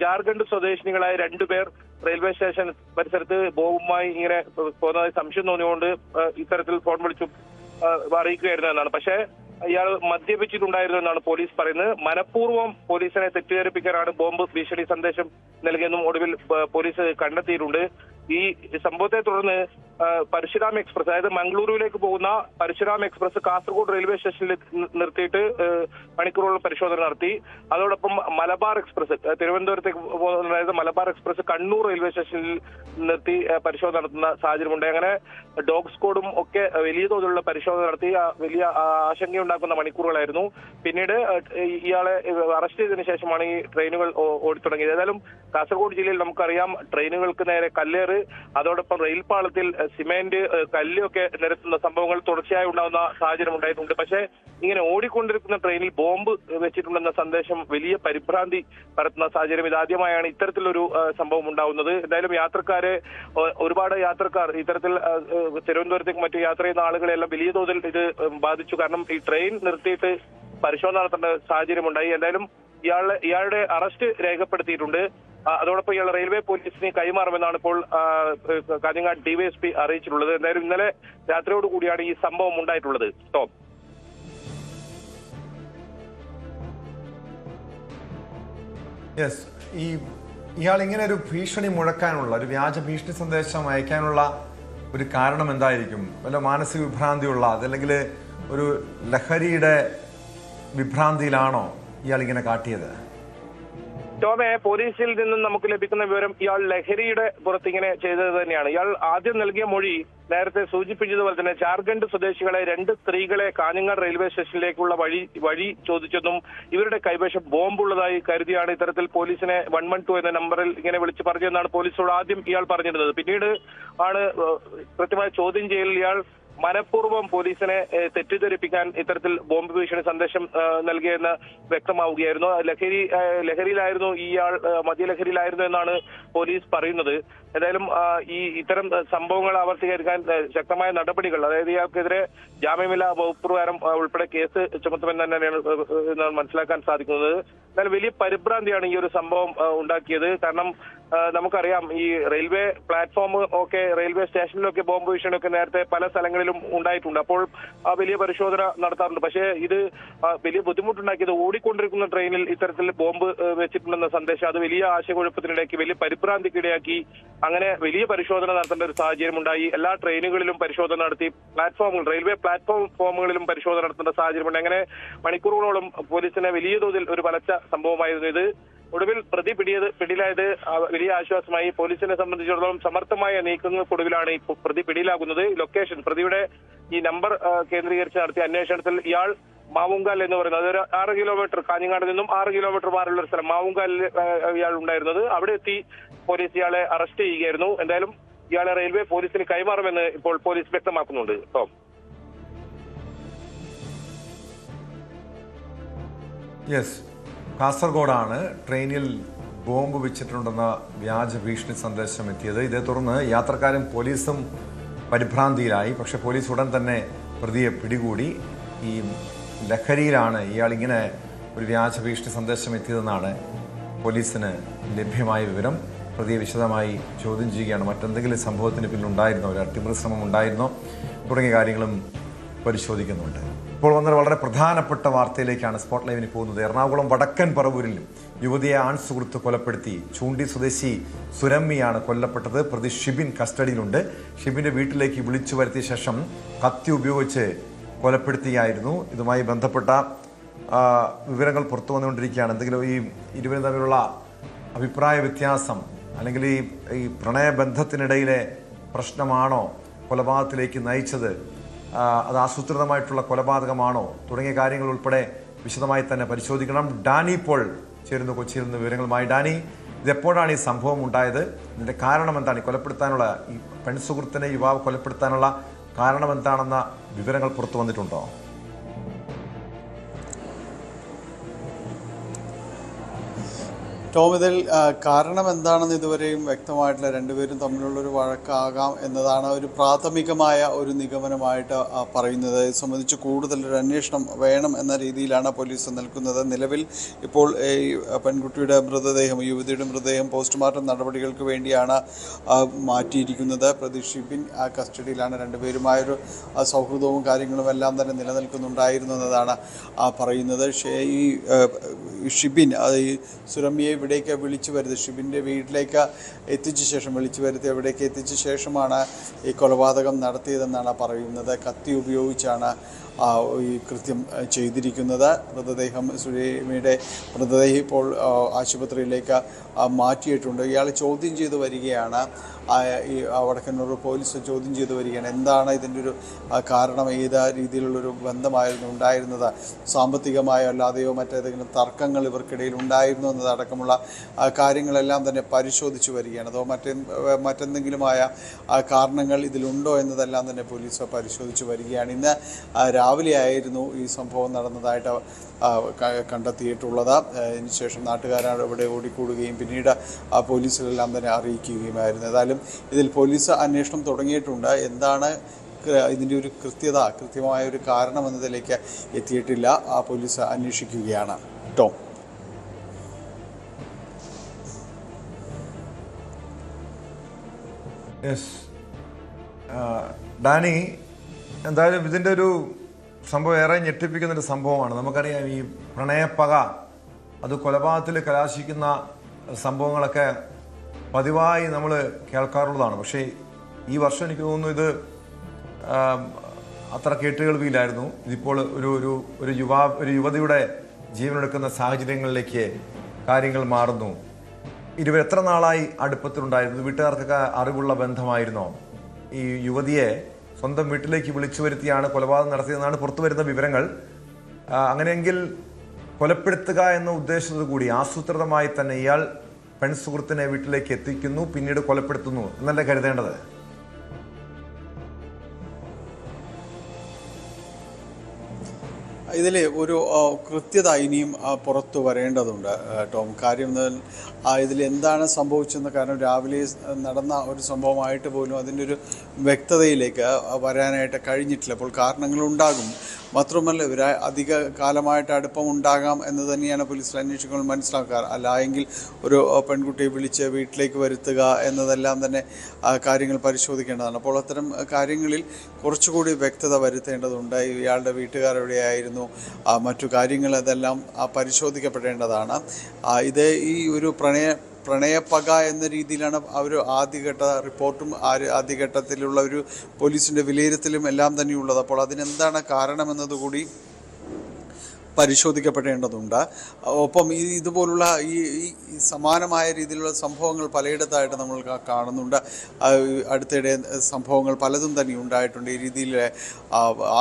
ജാർഖണ്ഡ് സ്വദേശിനികളായ 2 പേർ റെയിൽവേ സ്റ്റേഷൻ പരിസരത്ത് ബോംബുമായി ഇങ്ങനെ പോകുന്നതായി സംശയം തോന്നിയുകൊണ്ട് ഇത്തരത്തിൽ ഫോൺ വിളിച്ചു അറിയിക്കുകയായിരുന്നു എന്നാണ്. പക്ഷേ ഇയാൾ മദ്യപിച്ചിട്ടുണ്ടായിരുന്നു എന്നാണ് പോലീസ് പറയുന്നത്. മനഃപൂർവ്വം പോലീസിനെ തെറ്റിദ്ധരിപ്പിക്കാനാണ് ബോംബ് ഭീഷണി സന്ദേശം നൽകിയെന്നും ഒടുവിൽ പോലീസ് കണ്ടെത്തിയിട്ടുണ്ട്. ഈ സംഭവത്തെ തുടർന്ന് പരശുരാം എക്സ്പ്രസ്, അതായത് മംഗളൂരുവിലേക്ക് പോകുന്ന പരശുരാം എക്സ്പ്രസ് കാസർഗോഡ് റെയിൽവേ സ്റ്റേഷനിൽ നിർത്തിയിട്ട് മണിക്കൂറുകൾ പരിശോധന നടത്തി. അതോടൊപ്പം മലബാർ എക്സ്പ്രസ് തിരുവനന്തപുരത്തേക്ക് പോകുന്ന, അതായത് മലബാർ എക്സ്പ്രസ് കണ്ണൂർ റെയിൽവേ സ്റ്റേഷനിൽ നിർത്തി പരിശോധന നടത്തുന്ന സാഹചര്യമുണ്ട്. അങ്ങനെ ഡോഗ് സ്ക്വാഡും ഒക്കെ വലിയ തോതിലുള്ള പരിശോധന നടത്തി. വലിയ ആശങ്കയുണ്ടാക്കുന്ന മണിക്കൂറുകളായിരുന്നു. പിന്നീട് ഇയാളെ അറസ്റ്റ് ചെയ്തതിനു ശേഷമാണ് ഈ ട്രെയിനുകൾ ഓടിത്തുടങ്ങിയത്. ഏതായാലും കാസർഗോഡ് ജില്ലയിൽ നമുക്കറിയാം, ട്രെയിനുകൾക്ക് നേരെ കല്ലേറ്, അതോടൊപ്പം റെയിൽപാളത്തിൽ സിമെന്റ്, കല്ലൊക്കെ നിരത്തുന്ന സംഭവങ്ങൾ തുടർച്ചയായി ഉണ്ടാകുന്ന സാഹചര്യം ഉണ്ടായിട്ടുണ്ട്. പക്ഷേ ഇങ്ങനെ ഓടിക്കൊണ്ടിരിക്കുന്ന ട്രെയിനിൽ ബോംബ് വെച്ചിട്ടുണ്ടെന്ന സന്ദേശം വലിയ പരിഭ്രാന്തി പരത്തുന്ന സാഹചര്യം. ഇതാദ്യമായാണ് ഇത്തരത്തിലൊരു സംഭവം ഉണ്ടാവുന്നത്. എന്തായാലും ഒരുപാട് യാത്രക്കാർ ഇത്തരത്തിൽ തിരുവനന്തപുരത്തേക്ക് മറ്റു യാത്ര ചെയ്യുന്ന ആളുകളെല്ലാം വലിയ തോതിൽ ഇത് ബാധിച്ചു. കാരണം ഈ ട്രെയിൻ നിർത്തിയിട്ട് പരിശോധന നടത്തേണ്ട സാഹചര്യമുണ്ടായി. എന്തായാലും ഇയാളുടെ അറസ്റ്റ് രേഖപ്പെടുത്തിയിട്ടുണ്ട്. അതോടൊപ്പം ഇയാൾ റെയിൽവേ പോലീസിന് കൈമാറുമെന്നാണ് ഇപ്പോൾ കാഞ്ഞങ്ങാട് ഡിവൈഎസ്പി അറിയിച്ചിട്ടുള്ളത്. എന്തായാലും ഇന്നലെ രാത്രിയോടുകൂടിയാണ് ഈ സംഭവം ഉണ്ടായിട്ടുള്ളത്. ടോം. യെസ്, ഇയാൾ ഇങ്ങനെ ഒരു ഭീഷണി മുഴക്കാനുള്ള, ഒരു വ്യാജ ഭീഷണി സന്ദേശം അയക്കാനുള്ള ഒരു കാരണം എന്തായിരിക്കും? വല്ല മാനസിക വിഭ്രാന്തിയുള്ള, അതല്ലെങ്കിൽ ഒരു ലഹരിയുടെ വിഭ്രാന്തിയിലാണോ ഇയാൾ ഇങ്ങനെ കാട്ടിയത്? ടോമെ, പോലീസിൽ നിന്നും നമുക്ക് ലഭിക്കുന്ന വിവരം ഇയാൾ ലഹരിയുടെ പുറത്ത് ഇങ്ങനെ ചെയ്തത് തന്നെയാണ്. ഇയാൾ ആദ്യം നൽകിയ മൊഴി നേരത്തെ സൂചിപ്പിച്ചതുപോലെ തന്നെ ജാർഖണ്ഡ് സ്വദേശികളെ 2 സ്ത്രീകളെ കാഞ്ഞങ്ങാട് റെയിൽവേ സ്റ്റേഷനിലേക്കുള്ള വഴി ചോദിച്ചെന്നും ഇവരുടെ കൈവശം ബോംബുള്ളതായി കരുതിയാണ് ഇത്തരത്തിൽ പോലീസിനെ 112 എന്ന നമ്പറിൽ ഇങ്ങനെ വിളിച്ചു പറഞ്ഞതെന്നാണ് പോലീസോട് ആദ്യം ഇയാൾ പറഞ്ഞിരുന്നത്. പിന്നീട് ആണ് കൃത്യമായ ചോദ്യം ചെയ്യലിൽ ഇയാൾ മനഃപൂർവ്വം പോലീസിനെ തെറ്റിദ്ധരിപ്പിക്കാൻ ഇത്തരത്തിൽ ബോംബ് ഭീഷണി സന്ദേശം നൽകിയെന്ന് വ്യക്തമാവുകയായിരുന്നു. ലഹരിയിലായിരുന്നു ഇയാൾ, മദ്യലഹരിയിലായിരുന്നു എന്നാണ് പോലീസ് പറയുന്നത്. ഏതായാലും ഇത്തരം സംഭവങ്ങൾ ആവർത്തിക്കാൻ ശക്തമായ നടപടികൾ, അതായത് ഇയാൾക്കെതിരെ ജാമ്യമില്ലാ വകുപ്പ് പ്രകാരം ഉൾപ്പെടെ കേസ് ചുമത്തുമെന്ന് തന്നെയാണ് മനസ്സിലാക്കാൻ സാധിക്കുന്നത്. എന്നാൽ വലിയ പരിഭ്രാന്തിയാണ് ഈ ഒരു സംഭവം ഉണ്ടാക്കിയത്. കാരണം നമുക്കറിയാം, ഈ റെയിൽവേ പ്ലാറ്റ്ഫോം ഒക്കെ, റെയിൽവേ സ്റ്റേഷനിലൊക്കെ ബോംബ് ഭീഷണിയൊക്കെ നേരത്തെ പല സ്ഥലങ്ങളിലും ഉണ്ടായിട്ടുണ്ട്. അപ്പോൾ വലിയ പരിശോധന നടത്താറുണ്ട്. പക്ഷേ ഇത് വലിയ ബുദ്ധിമുട്ടുണ്ടാക്കിയത് ഓടിക്കൊണ്ടിരിക്കുന്ന ട്രെയിനിൽ ഇത്തരത്തിൽ ബോംബ് വെച്ചിട്ടുണ്ടെന്ന സന്ദേശം അത് വലിയ ആശയക്കുഴപ്പത്തിനിടയാക്കി, വലിയ പരിഭ്രാന്തിക്കിടയാക്കി. അങ്ങനെ വലിയ പരിശോധന നടത്തേണ്ട ഒരു സാഹചര്യം ഉണ്ടായി. എല്ലാ ട്രെയിനുകളിലും പരിശോധന നടത്തി, റെയിൽവേ പ്ലാറ്റ്ഫോമുകളിലും പരിശോധന നടത്തേണ്ട സാഹചര്യമുണ്ട്. അങ്ങനെ മണിക്കൂറുകളോളം പോലീസിനെ വലിയ തോതിൽ ഒരു വലച്ച സംഭവമായിരുന്നു ഇത്. ഒടുവിൽ പിടിയിലായത് വലിയ ആശ്വാസമായി. പോലീസിനെ സംബന്ധിച്ചിടത്തോളം സമർത്ഥമായ നീക്കങ്ങൾക്കൊടുവിലാണ് ഈ പ്രതി പിടിയിലാകുന്നത്. ലൊക്കേഷൻ, പ്രതിയുടെ ഈ നമ്പർ കേന്ദ്രീകരിച്ച് നടത്തിയ അന്വേഷണത്തിൽ ഇയാൾ മാവുങ്കാൽ എന്ന് പറയുന്നത്, അതൊരു 6 കിലോമീറ്റർ, കാഞ്ഞങ്ങാട് നിന്നും 6 കിലോമീറ്റർ മാറിയുള്ള ഒരു സ്ഥലം മാവുങ്കാലിൽ ഇയാൾ ഉണ്ടായിരുന്നത്. അവിടെ എത്തി പോലീസ് ഇയാളെ അറസ്റ്റ് ചെയ്യുകയായിരുന്നു. എന്തായാലും ഇയാളെ റെയിൽവേ പോലീസിന് കൈമാറുമെന്ന് ഇപ്പോൾ പോലീസ് വ്യക്തമാക്കുന്നുണ്ട്. ടോം. യെസ്, കാസർഗോഡാണ് ട്രെയിനിൽ ബോംബ് വെച്ചിട്ടുണ്ടെന്ന വ്യാജ ഭീഷണി സന്ദേശം എത്തിയത്. ഇതേ തുടർന്ന് യാത്രക്കാരും പോലീസും പരിഭ്രാന്തിയിലായി. പക്ഷെ പോലീസ് ഉടൻ തന്നെ പ്രതിയെ പിടികൂടി. ഈ ലഹരിയിലാണ് ഇയാളിങ്ങനെ ഒരു വ്യാജ ഭീഷണി സന്ദേശം എത്തിയതെന്നാണ് പോലീസിന് ലഭ്യമായ വിവരം. പ്രതിയെ വിശദമായി ചോദ്യം ചെയ്യുകയാണ്. മറ്റെന്തെങ്കിലും സംഭവത്തിന് പിന്നിലുണ്ടായിരുന്നോ, ഒരു അട്ടിമറി ശ്രമം ഉണ്ടായിരുന്നോ തുടങ്ങിയ കാര്യങ്ങളും പരിശോധിക്കുന്നുണ്ട്. ഇപ്പോൾ വന്നത് വളരെ പ്രധാനപ്പെട്ട വാർത്തയിലേക്കാണ് സ്പോട്ട് ലൈവിന് പോകുന്നത്. എറണാകുളം വടക്കൻ പറവൂരിൽ യുവതിയെ ആൺസുഹൃത്ത് കൊലപ്പെടുത്തി. ചൂണ്ടി സ്വദേശി സുരമ്യയാണ് കൊല്ലപ്പെട്ടത്. പ്രതി ഷിബിൻ കസ്റ്റഡിയിലുണ്ട്. ഷിബിന്റെ വീട്ടിലേക്ക് വിളിച്ചു വരുത്തിയ ശേഷം കത്തി ഉപയോഗിച്ച് കൊലപ്പെടുത്തുകയായിരുന്നു. ഇതുമായി ബന്ധപ്പെട്ട വിവരങ്ങൾ പുറത്തു വന്നുകൊണ്ടിരിക്കുകയാണ്. എന്തെങ്കിലും ഈ ഇരുവരും തമ്മിലുള്ള അഭിപ്രായ വ്യത്യാസം അല്ലെങ്കിൽ ഈ പ്രണയബന്ധത്തിനിടയിലെ പ്രശ്നമാണോ കൊലപാതകത്തിലേക്ക് നയിച്ചത്, അത് ആസൂത്രിതമായിട്ടുള്ള കൊലപാതകമാണോ തുടങ്ങിയ കാര്യങ്ങൾ ഉൾപ്പെടെ വിശദമായി തന്നെ പരിശോധിക്കണം. ഡാനി ഇപ്പോൾ ചേരുന്നു കൊച്ചിയിൽ നിന്ന് വിവരങ്ങളുമായി. ഡാനി, ഇതെപ്പോഴാണ് ഈ സംഭവം ഉണ്ടായത്? ഇതിന്റെ കാരണം എന്താണ്? ഈ കൊലപ്പെടുത്താനുള്ള, ഈ പെൺസുഹൃത്തിനെ യുവാവ് കൊലപ്പെടുത്താനുള്ള കാരണം എന്താണെന്ന വിവരങ്ങൾ പുറത്തു വന്നിട്ടുണ്ടോ? ടോം, ഇതിൽ കാരണം എന്താണെന്ന് ഇതുവരെയും വ്യക്തമായിട്ടില്ല. രണ്ടുപേരും തമ്മിലുള്ളൊരു വഴക്കാകാം എന്നതാണ് ഒരു പ്രാഥമികമായ ഒരു നിഗമനമായിട്ട് പറയുന്നത്. ഇത് സംബന്ധിച്ച് കൂടുതലൊരു അന്വേഷണം വേണം എന്ന രീതിയിലാണ് പോലീസ് നിൽക്കുന്നത്. നിലവിൽ ഇപ്പോൾ ഈ പെൺകുട്ടിയുടെ മൃതദേഹം, യുവതിയുടെ മൃതദേഹം പോസ്റ്റ്മോർട്ടം നടപടികൾക്ക് വേണ്ടിയാണ് മാറ്റിയിരിക്കുന്നത്. പ്രതി ഷിബിൻ കസ്റ്റഡിയിലാണ്. രണ്ടുപേരുമായൊരു സൗഹൃദവും കാര്യങ്ങളും എല്ലാം തന്നെ നിലനിൽക്കുന്നുണ്ടായിരുന്നു എന്നതാണ് പറയുന്നത്. ഈ ഷിബിൻ ഈ സുരമ്യയെ ഇവിടേക്ക് വിളിച്ചു വരുത്തി, ഷിബിൻ്റെ വീട്ടിലേക്ക് എത്തിച്ച ശേഷം വിളിച്ചു വരുത്തി ഇവിടേക്ക് എത്തിച്ച ശേഷമാണ് ഈ കൊലപാതകം നടത്തിയതെന്നാണ് പറയുന്നത്. കത്തി ഉപയോഗിച്ചാണ് ഈ കൃത്യം ചെയ്തിരിക്കുന്നത്. മൃതദേഹം സുലൈമയുടെ മൃതദേഹം ഇപ്പോൾ ആശുപത്രിയിലേക്ക് മാറ്റിയിട്ടുണ്ട്. ഇയാളെ ചോദ്യം ചെയ്ത് വരികയാണ്. ഈ വടക്കന്നൂർ പോലീസ് ചോദ്യം ചെയ്ത് വരികയാണ്. എന്താണ് ഇതിൻ്റെ ഒരു കാരണം, ഏത് രീതിയിലുള്ളൊരു ബന്ധമായിരുന്നു ഉണ്ടായിരുന്നത്, സാമ്പത്തികമായോ അല്ലാതെയോ മറ്റേതെങ്കിലും തർക്കങ്ങൾ ഇവർക്കിടയിൽ ഉണ്ടായിരുന്നു എന്നതടക്കമുള്ള കാര്യങ്ങളെല്ലാം തന്നെ പരിശോധിച്ച് വരികയാണ്. അതോ മറ്റെന്തെങ്കിലുമായ കാരണങ്ങൾ ഇതിലുണ്ടോ എന്നതെല്ലാം തന്നെ പോലീസ് പരിശോധിച്ച് വരികയാണ്. ഇന്ന് രാവിലെയായിരുന്നു ഈ സംഭവം നടന്നതായിട്ട് കണ്ടെത്തിയിട്ടുള്ളത്. അതിനുശേഷം നാട്ടുകാരാണ് ഇവിടെ ഓടിക്കൂടുകയും പിന്നീട് പോലീസിലെല്ലാം തന്നെ അറിയിക്കുകയുമായിരുന്നു. ഏതായാലും ഇതിൽ പോലീസ് അന്വേഷണം തുടങ്ങിയിട്ടുണ്ട്. എന്താണ് ഇതിൻ്റെ ഒരു കൃത്യമായ ഒരു കാരണം എന്നതിലേക്ക് എത്തിയിട്ടില്ല. പോലീസ് അന്വേഷിക്കുകയാണ്. ടോം. ഡാനി, എന്തായാലും ഇതിൻ്റെ ഒരു സംഭവം ഏറെ ഞെട്ടിപ്പിക്കുന്നൊരു സംഭവമാണ്. നമുക്കറിയാം, ഈ പ്രണയപ്പക അത് കൊലപാതകത്തിൽ കലാശിക്കുന്ന സംഭവങ്ങളൊക്കെ പതിവായി നമ്മൾ കേൾക്കാറുള്ളതാണ്. പക്ഷേ ഈ വർഷം എനിക്ക് തോന്നുന്നു ഇത് അത്ര കേട്ടുകേൾവിയിലായിരുന്നു. ഇതിപ്പോൾ ഒരു യുവതിയുടെ ജീവനെടുക്കുന്ന സാഹചര്യങ്ങളിലേക്ക് കാര്യങ്ങൾ മാറുന്നു. ഇരുവർ എത്ര നാളായി അടുപ്പത്തിലുണ്ടായിരുന്നു? വീട്ടുകാർക്കൊക്കെ അറിവുള്ള ബന്ധമായിരുന്നോ? ഈ യുവതിയെ സ്വന്തം വീട്ടിലേക്ക് വിളിച്ചു വരുത്തിയാണ് കൊലപാതകം നടത്തിയതെന്നാണ് പുറത്തു വരുന്ന വിവരങ്ങൾ. അങ്ങനെയെങ്കിൽ കൊലപ്പെടുത്തുക എന്ന ഉദ്ദേശത്തോടു കൂടി ആസൂത്രിതമായി തന്നെ ഇയാൾ പെൺസുഹൃത്തിനെ വീട്ടിലേക്ക് എത്തിക്കുന്നു, പിന്നീട് കൊലപ്പെടുത്തുന്നു എന്നല്ലേ കരുതേണ്ടത്? ഇതിൽ ഒരു കൃത്യത ഇനിയും പുറത്തു വരേണ്ടതുണ്ട് ടോം. കാര്യം ഇതിൽ എന്താണ് സംഭവിച്ചെന്ന്, കാരണം രാവിലെ നടന്ന ഒരു സംഭവമായിട്ട് പോലും അതിൻ്റെ ഒരു വ്യക്തതയിലേക്ക് വരാനായിട്ട് കഴിഞ്ഞിട്ടില്ല. അപ്പോൾ കാരണങ്ങളുണ്ടാകും. മാത്രമല്ല, ഇവർ അധിക കാലമായിട്ട് അടുപ്പം ഉണ്ടാകാം എന്ന് തന്നെയാണ് പോലീസിൽ അന്വേഷിക്കുമ്പോൾ മനസ്സിലാക്കാറ്. അല്ലായെങ്കിൽ ഒരു പെൺകുട്ടിയെ വിളിച്ച് വീട്ടിലേക്ക് വരുത്തുക എന്നതെല്ലാം തന്നെ കാര്യങ്ങൾ പരിശോധിക്കേണ്ടതാണ്. അപ്പോൾ അത്തരം കാര്യങ്ങളിൽ കുറച്ചുകൂടി വ്യക്തത വരുത്തേണ്ടതുണ്ട്. ഇയാളുടെ വീട്ടുകാരെവിടെയായിരുന്നു, മറ്റു കാര്യങ്ങൾ അതെല്ലാം പരിശോധിക്കപ്പെടേണ്ടതാണ്. ഇത് ഈ ഒരു പ്രണയപ്പക എന്ന രീതിയിലാണ് അവർ ആദ്യഘട്ട റിപ്പോർട്ടും ആദ്യഘട്ടത്തിലുള്ള ഒരു പോലീസിൻ്റെ വിലയിരുത്തലും എല്ലാം തന്നെയുള്ളത്. അപ്പോൾ അതിനെന്താണ് കാരണമെന്നതുകൂടി പരിശോധിക്കപ്പെടേണ്ടതുണ്ട്. ഒപ്പം ഇതുപോലുള്ള ഈ സമാനമായ രീതിയിലുള്ള സംഭവങ്ങൾ പലയിടത്തായിട്ട് നമ്മൾ കാണുന്നുണ്ട്. അടുത്തിടെ സംഭവങ്ങൾ പലതും തന്നെ ഉണ്ടായിട്ടുണ്ട്. ഈ രീതിയിൽ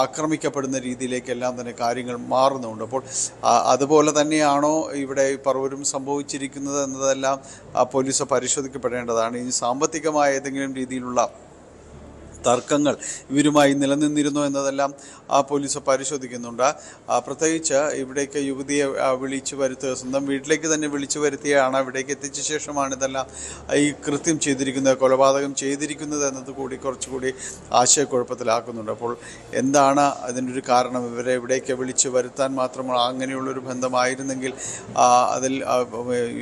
ആക്രമിക്കപ്പെടുന്ന രീതിയിലേക്കെല്ലാം തന്നെ കാര്യങ്ങൾ മാറുന്നുണ്ട്. അപ്പോൾ അതുപോലെ തന്നെയാണോ ഇവിടെ പറവൂരും സംഭവിച്ചിരിക്കുന്നത് എന്നതെല്ലാം പോലീസ് പരിശോധിക്കപ്പെടേണ്ടതാണ്. ഈ സാമ്പത്തികമായ ഏതെങ്കിലും രീതിയിലുള്ള തർക്കങ്ങൾ ഇവരുമായി നിലനിന്നിരുന്നു എന്നതെല്ലാം പോലീസ് പരിശോധിക്കുന്നുണ്ട്. പ്രത്യേകിച്ച് ഇവിടേക്ക് യുവതിയെ വിളിച്ചു വരുത്തുക, സ്വന്തം വീട്ടിലേക്ക് തന്നെ വിളിച്ചു വരുത്തിയാണ് ഇവിടേക്ക് എത്തിച്ച ശേഷമാണ് ഇതെല്ലാം ഈ കൃത്യം ചെയ്തിരിക്കുന്നത്, കൊലപാതകം ചെയ്തിരിക്കുന്നത് എന്നത് കൂടി കുറച്ചുകൂടി ആശയക്കുഴപ്പത്തിലാക്കുന്നുണ്ട്. അപ്പോൾ എന്താണ് അതിൻ്റെ ഒരു കാരണം? ഇവരെ ഇവിടേക്ക് വിളിച്ചു വരുത്താൻ മാത്രം അങ്ങനെയുള്ളൊരു ബന്ധമായിരുന്നെങ്കിൽ അതിൽ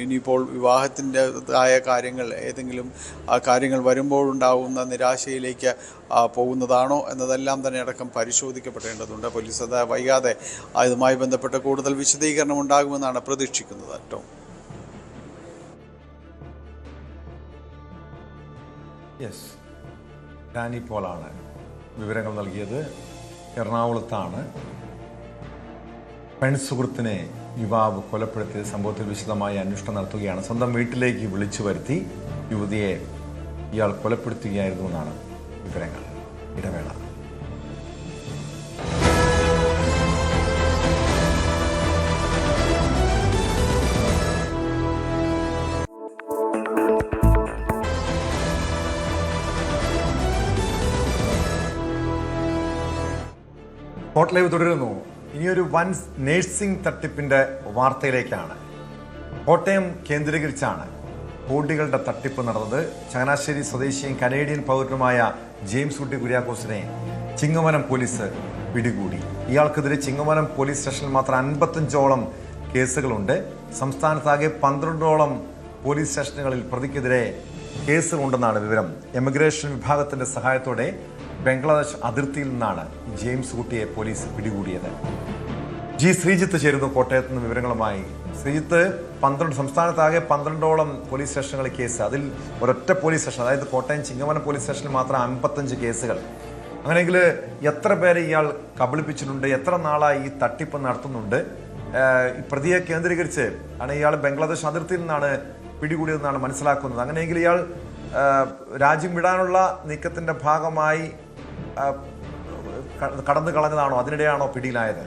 ഇനിയിപ്പോൾ വിവാഹത്തിൻ്റെതായ കാര്യങ്ങൾ, ഏതെങ്കിലും കാര്യങ്ങൾ വരുമ്പോഴുണ്ടാകുന്ന നിരാശയിലേക്ക് പോകുന്നതാണോ എന്നതെല്ലാം തന്നെ അടക്കം പരിശോധിക്കപ്പെടേണ്ടതുണ്ട്. പോലീസ് അത് വൈകാതെ ഇതുമായി ബന്ധപ്പെട്ട കൂടുതൽ വിശദീകരണം ഉണ്ടാകുമെന്നാണ് പ്രതീക്ഷിക്കുന്നത്. കേട്ടോ. യെസ്, ഡാനി പോളാണ് വിവരങ്ങൾ നൽകിയത്. എറണാകുളത്താണ് പെൺസുഹൃത്തിനെ യുവാവ് കൊലപ്പെടുത്തിയ സംഭവത്തിൽ വിശദമായ അന്വേഷണം നടത്തുകയാണ്. സ്വന്തം വീട്ടിലേക്ക് വിളിച്ചു വരുത്തി യുവതിയെ ഇയാൾ കൊലപ്പെടുത്തുകയായിരുന്നു എന്നാണ് വിവരങ്ങൾ. ഇടവേള. സ്പോട്ട് ലൈവ് തുടരുന്നു. ഇനിയൊരു വൻ നേഴ്സിംഗ് തട്ടിപ്പിന്റെ വാർത്തയിലേക്കാണ്. കോട്ടയം കേന്ദ്രീകരിച്ചാണ് കോടികളുടെ തട്ടിപ്പ് നടന്നത്. ചങ്ങനാശ്ശേരി സ്വദേശിയും കനേഡിയൻ പൗരനുമായ ജെയിംസ് കുട്ടി കുര്യാക്കോസിനെ ചിങ്ങവനം പോലീസ് പിടികൂടി. ഇയാൾക്കെതിരെ ചിങ്ങവനം പോലീസ് സ്റ്റേഷനിൽ മാത്രം 55ഓളം കേസുകളുണ്ട്. സംസ്ഥാനത്താകെ 12ഓളം പോലീസ് സ്റ്റേഷനുകളിൽ പ്രതിക്കെതിരെ കേസുകളുണ്ടെന്നാണ് വിവരം. എമിഗ്രേഷൻ വിഭാഗത്തിന്റെ സഹായത്തോടെ ബംഗ്ലാദേശ് അതിർത്തിയിൽ നിന്നാണ് ജെയിംസ് കുട്ടിയെ പോലീസ് പിടികൂടിയത്. ജി ശ്രീജിത്ത് ചേരുന്നു കോട്ടയത്ത് നിന്ന് വിവരങ്ങളുമായി. ശ്രീജിത്ത്, സംസ്ഥാനത്താകെ 12ഓളം പോലീസ് സ്റ്റേഷനുകളിൽ കേസ്, അതിൽ ഒരൊറ്റ പോലീസ് സ്റ്റേഷൻ, അതായത് കോട്ടയം ചിങ്ങവനം പോലീസ് സ്റ്റേഷനിൽ മാത്രം 55 കേസുകൾ. അങ്ങനെയെങ്കിൽ എത്ര പേരെ ഇയാൾ കബളിപ്പിച്ചിട്ടുണ്ട്? എത്ര നാളായി ഈ തട്ടിപ്പ് നടത്തുന്നുണ്ട്? ഈ പ്രതിയെ കേന്ദ്രീകരിച്ച് ആണ് ഇയാൾ ബംഗ്ലാദേശ് അതിർത്തിയിൽ നിന്നാണ് പിടികൂടിയതെന്നാണ് മനസ്സിലാക്കുന്നത്. അങ്ങനെയെങ്കിൽ ഇയാൾ രാജ്യം വിടാനുള്ള നീക്കത്തിന്റെ ഭാഗമായി കടന്നു കളഞ്ഞതാണോ? അതിനിടെയാണോ പിടിയിലായത്?